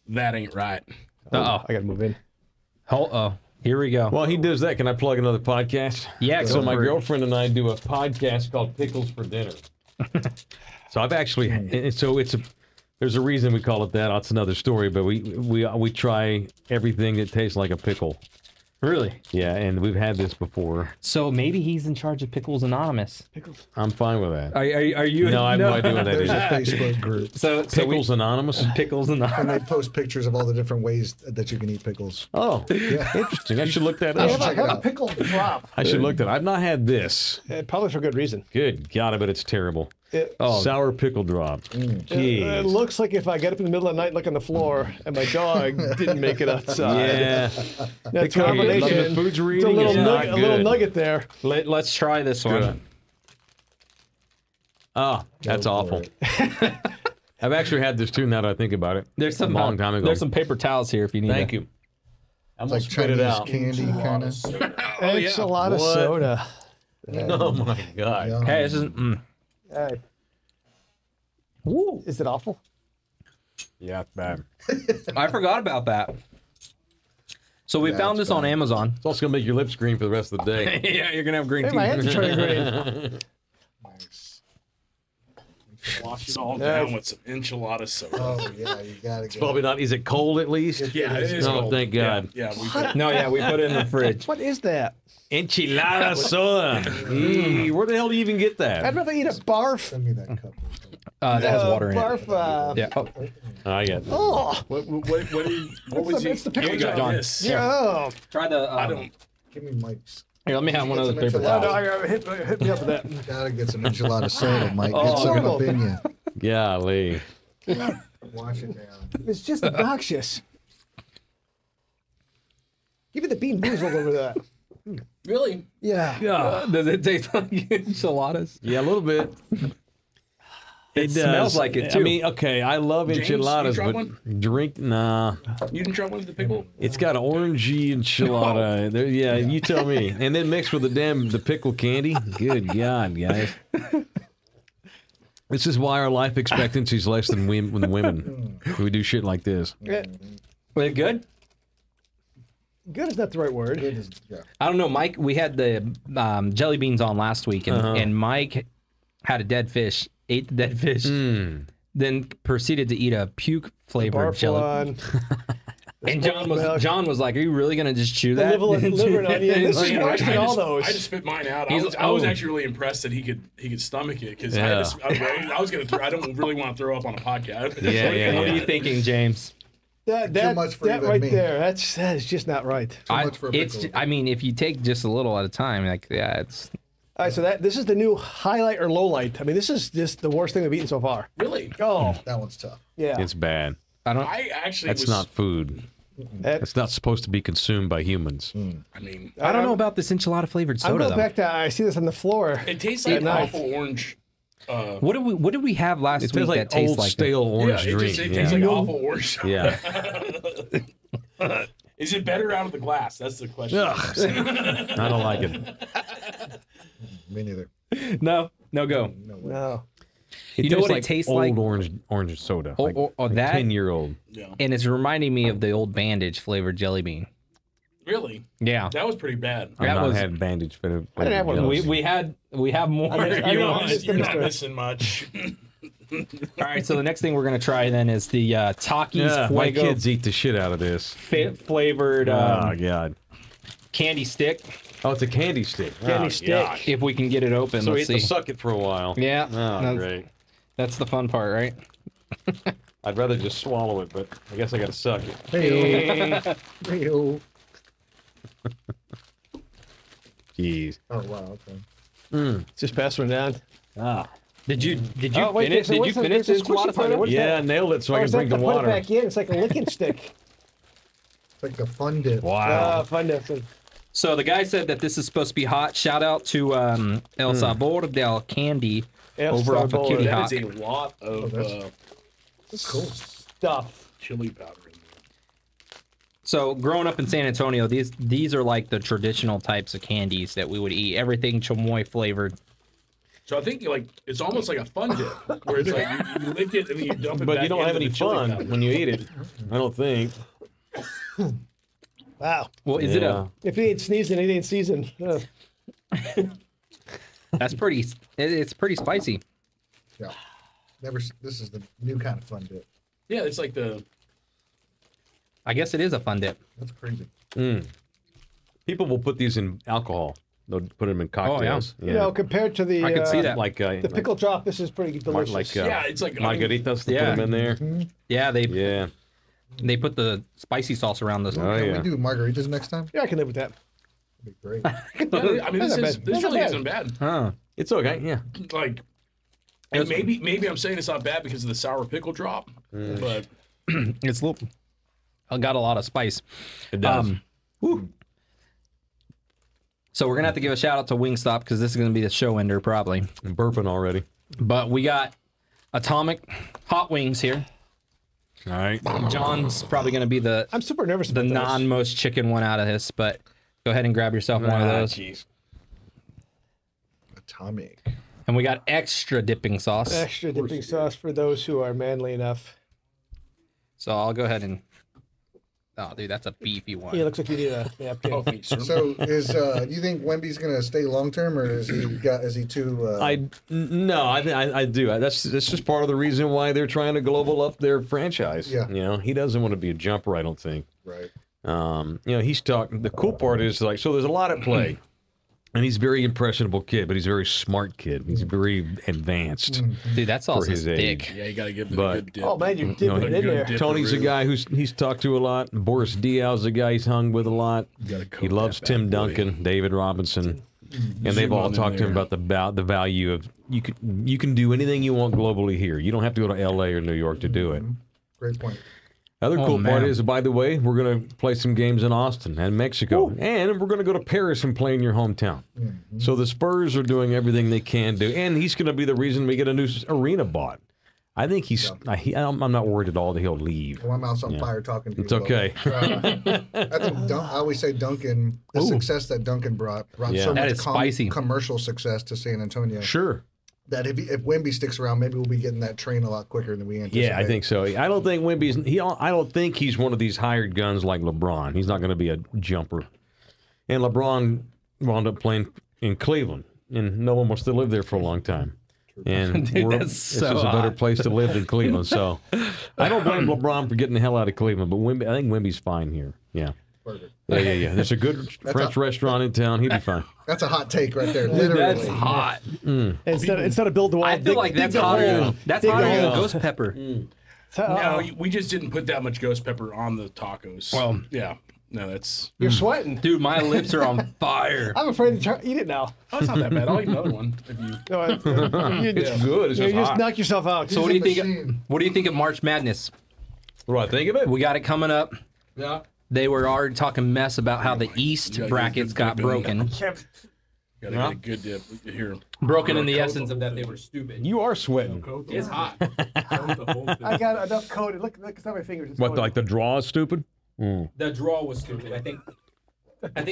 That ain't right. I got to move in. Here we go. Well, he does that. Can I plug another podcast? Yeah, So my girlfriend and I do a podcast called Pickles for Dinner. So I've actually, there's a reason we call it that. That's another story. But we try everything that tastes like a pickle. Really? Yeah, and we've had this before. So maybe he's in charge of Pickles Anonymous. I'm fine with that. Are you? No, I have no idea what that There's is. a Facebook group, So Pickles Anonymous? Pickles and Anonymous. they post pictures of all the different ways that you can eat pickles. Oh, interesting. I should look that up. Check it out. Pickle drop. I should look that. I've not had this. Probably for good reason. Good God, I bet it's terrible. It Sour pickle drop. Jeez. looks like if I get up in the middle of the night and look on the floor and my dog didn't make it outside. Yeah. That Some of combination. the foods we're It's a eating little, is not a little good. nugget there. Let's try this one. Good. Oh, that's Go awful. for I've actually had this too now that I think about it. There's some a long time ago. There's some paper towels here if you need. Thank it. you. I'm It's gonna like spit it Chinese out. candy kind of. Enchilada What? soda. Oh my God. Hey, this is. Hey, Woo. is it awful? Yeah, it's bad. I forgot about that. So we Yeah, found it's this on bad. Amazon. It's also gonna make your lips green for the rest of the day. Yeah, you're gonna have green Hey, my hands are turning green. Nice. Wash it all down with some enchilada soda. Oh yeah, you gotta get. Probably not. Is it cold at least? Yeah, it is Oh, cold. thank God. Yeah, we put No, yeah, we put it in the fridge. What is that? Enchilada soda. Where the hell do you even get I'd that? rather eat a barf. Send me that cup. That has water in it. Barf. Yeah. Oh, I get it. Oh, what was it's the pickle Here we go, John. this. yeah. try the. I don't. Give me Mike's. Here, let me have one of those Get some paper enchilada. No, towels. I hit me up with that. Gotta get some enchilada soda, Mike. Oh, Get some horrible. up in you. Golly. Wash it down. It's just obnoxious. Give me the bean boozled over that. Really? Yeah. Yeah. Does it taste like enchiladas? Yeah, a little bit. It smells like it too. I mean, okay, I love James, you enchiladas, tried but one? drink, nah. You didn't try one of the pickle? It's got an orangey enchilada. There, yeah, you tell me. And then mixed with the pickle candy. Good God, guys. This is why our life expectancy is less than women. We do shit like this. Yeah. Was it good? Good is not the right word. It is, yeah. I don't know, Mike. We had the jelly beans on last week, and Mike had a dead fish, ate the dead fish, then proceeded to eat a puke flavored Barf jelly. on. And John was like, "Are you really gonna just chew The that?" liver and onion. This is Yeah, worse than all those. I just spit mine out. He's- I was actually really impressed that he could stomach it because Yeah. I was gonna. I don't really want to throw up on a podcast. Yeah. What are you thinking, James? That much for that even right me. there. That is just not right. much for a It's. pickle. I mean, if you take just a little at a time, like it's. All right, so this is the new highlight or low light. I mean, this is just the worst thing we've eaten so far. Really? Oh, That one's tough. yeah. It's bad. I actually That's was. not food. It's not supposed to be consumed by humans. I mean, I don't know about this enchilada flavored I'm soda going though. back to. I see this on the floor. it tastes like night. awful orange. What did we have last It week tastes like that tastes old like stale orange it drink. tastes like awful orange. yeah. Is it better out of the glass? That's the question. Ugh. I don't like it. Me neither. No, go. No. You know what it tastes like? Old orange soda. Oh, like, oh, that- 10-year-old. Yeah. And it's reminding me of the old Bandage flavored jelly bean. Really? Yeah. That was pretty bad. I've That not was- had bandage, but I didn't have one of those. We have more. I You know, want? it's- You're not missing much. All right, so the next thing we're gonna try then is the Takis Yeah, my Fuego kids eat the shit out of this. flavored Oh, God. candy stick. Oh, it's a candy stick. Candy Oh, stick. gosh. If we can get it open, So we let's have to see. suck it for a while. Yeah, Oh, great. that's the fun part, right? I'd rather just swallow it, but I guess I got to suck it. Hey, hey, Jeez. oh wow, okay. Just pass one down. Ah. Did you Oh, wait, finish? so Did what's you the- finish there's this a squishy enchilada part of flavor? it. Yeah, I nailed it so I Or can is that drink to the put it water. back in? It's like a licking stick. It's like the fun dip. Wow. Fun to So the guy said that this is supposed to be hot. Shout out to El Sabor del Candy El over off of Sabor. Kitty That Hawk. is a lot of That's cool. stuff. chili powder in there. So growing up in San Antonio, these are like the traditional types of candies that we would eat. Everything chamoy flavored. So I think it's almost like a fun dip, where it's like you lick it and then you dump it But back you don't have into any the chili fun powder. when you eat it. I don't think. Wow. Well, is Yeah. If he ain't sneezing, it ain't seasoned. that's pretty. It's pretty spicy. Yeah. This is the new kind of fun dip. Yeah, it's like the I guess it is a fun dip. That's crazy. People will put these in alcohol. They'll put them in cocktails. You know, compared to the I could see that. Like the pickle drop, this is pretty delicious. like it's like margaritas. They put them in there. Yeah, Yeah. they put the spicy sauce around this. Oh, Can yeah. we do margaritas next time? yeah, I can live with that. That'd be great. I mean, this That's not really bad. isn't bad. Huh. It's okay. Yeah. Like, and maybe I'm saying it's not bad because of the sour pickle drop, but It's a little. I got a lot of spice. It does. So we're gonna have to give a shout out to Wingstop because this is gonna be the show ender probably. I'm burping already. But we got Atomic Hot Wings here. All right. John's probably gonna be the I'm super nervous about this. non-most chicken one out of this, but go ahead and grab yourself one of those. Jeez. Atomic. And we got extra dipping sauce. Extra dipping sauce for those who are manly enough. So I'll go ahead and. Oh, dude, that's a beefy one. Yeah, it looks like you need a napkin. oh, thanks, sir. So do you think Wemby's gonna stay long term, or is he too? I do. That's just part of the reason why they're trying to global up their franchise. Yeah. You know, he doesn't want to be a jumper. I don't think. Right. You know, he's talking. The cool part is like, so there's a lot at play, and he's a very impressionable kid, but he's a very smart kid. He's very advanced Dude, that sauce for is his thick. age. Yeah, you got to give them But- a good dip. Oh man, you're dipping it in good there. dip. Tony's a guy he's talked to a lot. Boris Diaw's a guy he's hung with a lot. gotta coat He loves that Tim bad boy. Duncan, David Robinson, and they've Zoom all on in talked to him there. about the value of you can do anything you want globally here. You don't have to go to L.A. or New York to do it. Great point. Other cool part man. is, by the way, we're going to play some games in Austin and Mexico, and we're going to go to Paris and play in your hometown. So the Spurs are doing everything they can do, and he's going to be the reason we get a new arena bought. I think I'm not worried at all that he'll leave. Well, my mouth's on fire talking to you. It's okay. I think I always say Duncan. The success that Duncan brought Yeah. so That much is spicy. commercial success to San Antonio. Sure. That if Wemby sticks around, maybe we'll be getting that train a lot quicker than we anticipate. Yeah, I think so. I don't think Wemby's. I don't think he's one of these hired guns like LeBron. He's not going to be a jumper. And LeBron wound up playing in Cleveland, and no one wants to live there for a long time. And Dude, that's this so is a better hot. place to live than Cleveland. So I don't blame LeBron for getting the hell out of Cleveland, but I think Wemby's fine here. Yeah. Perfect. Yeah. There's a good French restaurant in town. He'd be fine. That's a hot take right there. Literally. That's hot. Instead of build the wall, I feel like that's hotter than ghost pepper. No, we just didn't put that much ghost pepper on the tacos. Well- yeah. No, that's. You're sweating. Dude, my lips are on fire. I'm afraid to eat it now. Oh, it's not that bad. I'll eat another one if you. No, It's good. It's you just just hot. knock yourself out. So what do you think? Machine. What do you think of March Madness? What do I think of it? We got it coming up. Yeah. They were already talking mess about how the East gotta brackets get a got good dip in broken. Gotta get a good dip here. Broken in the essence of that they were stupid. You are sweating. It's hot. I got enough coated. Look at my fingers. It's What, coated. like the draw is stupid? The draw was stupid. I think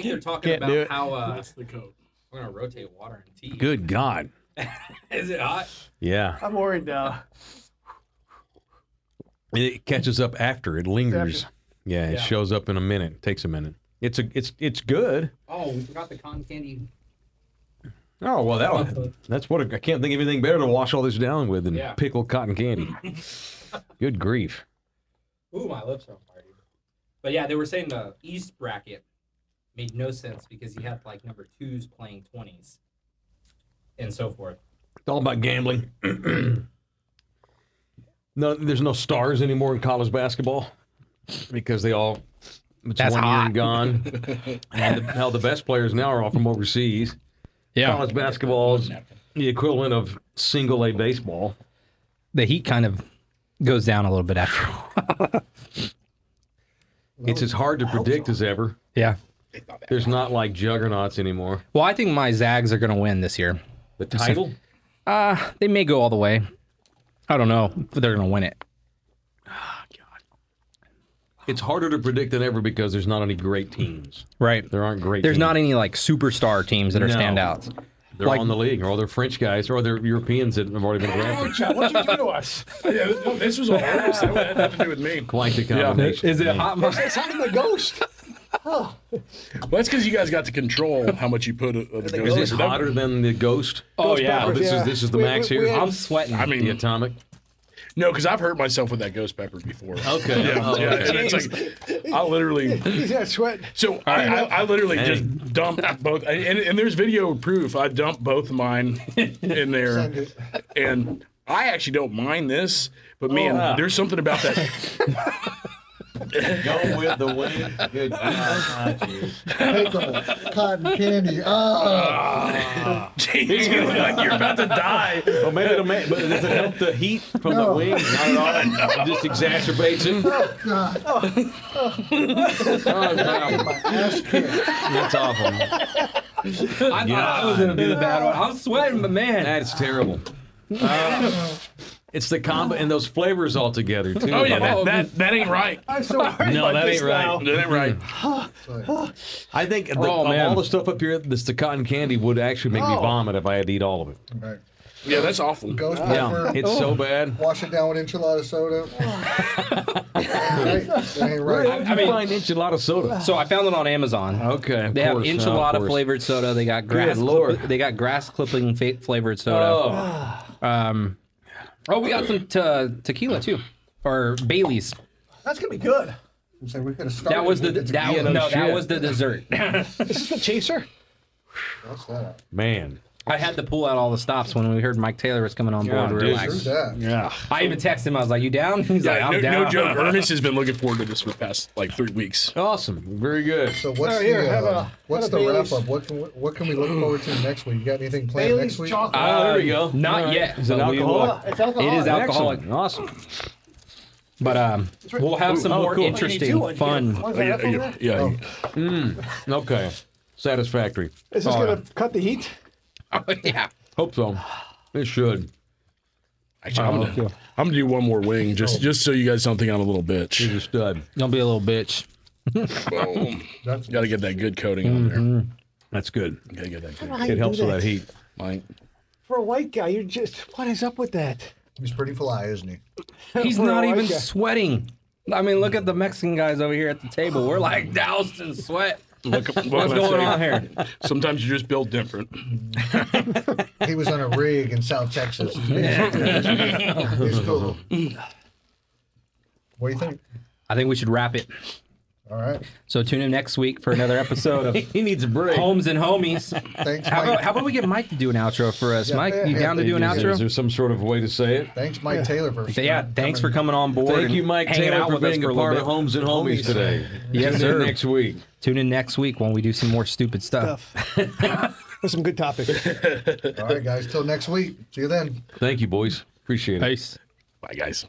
they're talking Can't do about it. how That's the coat. we're gonna rotate water and tea. Good God. Is it hot? Yeah. I'm worried now. It catches up after. It lingers. After. Yeah, it shows up in a minute. It takes a minute. It's good. Oh, we forgot the cotton candy. Oh, well, that's what I can't think of anything better to wash all this down with than Yeah. pickled cotton candy. Good grief. Ooh, my lips are on fire. But yeah, they were saying the East bracket made no sense because you had like number 2s playing 20s and so forth. It's all about gambling. No, there's no stars anymore in college basketball because it's That's 1 year hot. and gone. And how the best players now are all from overseas. College basketball is the equivalent of single A baseball. The heat kind of goes down a little bit after. It's as hard to predict as ever. Yeah. There's not like juggernauts anymore. Well, I think my Zags are going to win this year. The title? They may go all the way. I don't know, but they're going to win it. It's harder to predict than ever because there's not any great teams. Right. There aren't great There's teams. not any like superstar teams that are No. standouts. They're like- all in the league, or they're French guys, or they're Europeans that have already been drafted. What'd you do to us? Yeah, no, this was all ours. That had nothing to do with me. Quite the combination. Is it hot? It's hiding the ghost. Well, that's because you guys got to control how much you put of the Is ghost. this hotter than the Ghost? Oh, Ghost yeah. peppers, This is the We- max we here. had- I'm sweating. I mean, The Atomic. No, because I've hurt myself with that ghost pepper before. Okay. Yeah, Oh, yeah. okay. And it's like, I literally. He's got sweat. So I literally just dumped both, and there's video proof. I dumped both of mine in there, Send it. and I actually don't mind this, but man, there's something about that. Go with the wing. Good God. Pickle, cotton candy. Oh. Jeez, you look like you're about to die. Well, maybe it'll but does it help the heat from the wing? Not at all. It just exacerbates it. Oh, God. Oh, wow. My ass kicked. That's awful. I thought I was gonna be the bad one. I'm sweating, but man, That's terrible. It's the combo and those flavors all together too. Oh yeah, that ain't right. I'm so worried No, about that this ain't right. now. That ain't right. I think of man. all the stuff up here, the cotton candy would actually make me vomit if I had to eat all of it. All right. Yeah, that's awful. Ghost Yeah, pepper. it's so bad. Wash it down with enchilada soda. Right? That ain't right. How did you find enchilada soda? so I found it on Amazon. Okay, They have enchilada flavored soda. They got grass. Lord. They got grass clipping flavored soda. Oh, We got some tequila too, or Bailey's. That's gonna be good. So we could have started. That was the with that, tequila. no, that shit. was the dessert. Is this the chaser? What's that? man. I had to pull out all the stops when we heard Mike Taylor was coming on board. Yeah, We were dude. like, Who's that? Yeah. I even texted him. I was like, "You down?" He's like, Yeah, "I'm no, down." no joke. Ernest has been looking forward to this for the past like 3 weeks. Awesome. Very good. So what's Oh, here, have what's a the Bailey's. wrap up? What can we look forward to next week? You got anything planned Bailey's next week? chocolate. Oh, there we go. Not All right. yet. Is it but we will. alcoholic? It's alcoholic. It is alcoholic. Excellent. Awesome. But we'll have some more cool. interesting, fun. Oh, is that up over there? Okay. Satisfactory. Is this gonna cut the heat? Yeah. Hope so. It should. Actually, I'm gonna do one more wing just so you guys don't think I'm a little bitch. He's a stud. Don't be a little bitch. Boom. Got to get that good coating on there. That's good. Got to get that good. How you It do helps with that heat. Mike. For a white guy, you're just. What is up with that? He's pretty fly, isn't he? He's For a not white even guy. sweating. I mean, look at the Mexican guys over here at the table. We're like doused in sweat. What's What's going on here? Sometimes you just build different. He was on a rig in South Texas. He's cool. What do you think? I think we should wrap it. All right. So tune in next week for another episode of He needs a break. Homes and Homies. Thanks, How Mike. about we get Mike to do an outro for us? Yeah, Mike, you yeah, down to do an thank you. Is outro? there some sort of way to say it? Thanks, Mike Taylor, for Yeah, thanks for coming on board. Thank and you, Mike hanging Taylor, out for with us being for a little part bit. of Homes and Homies today. Yes, Tune sir. in next week. Tune in next week when we do some more stupid stuff. There's some good topics. All right, guys. Till next week. See you then. Thank you, boys. Appreciate it. Peace. Bye, guys.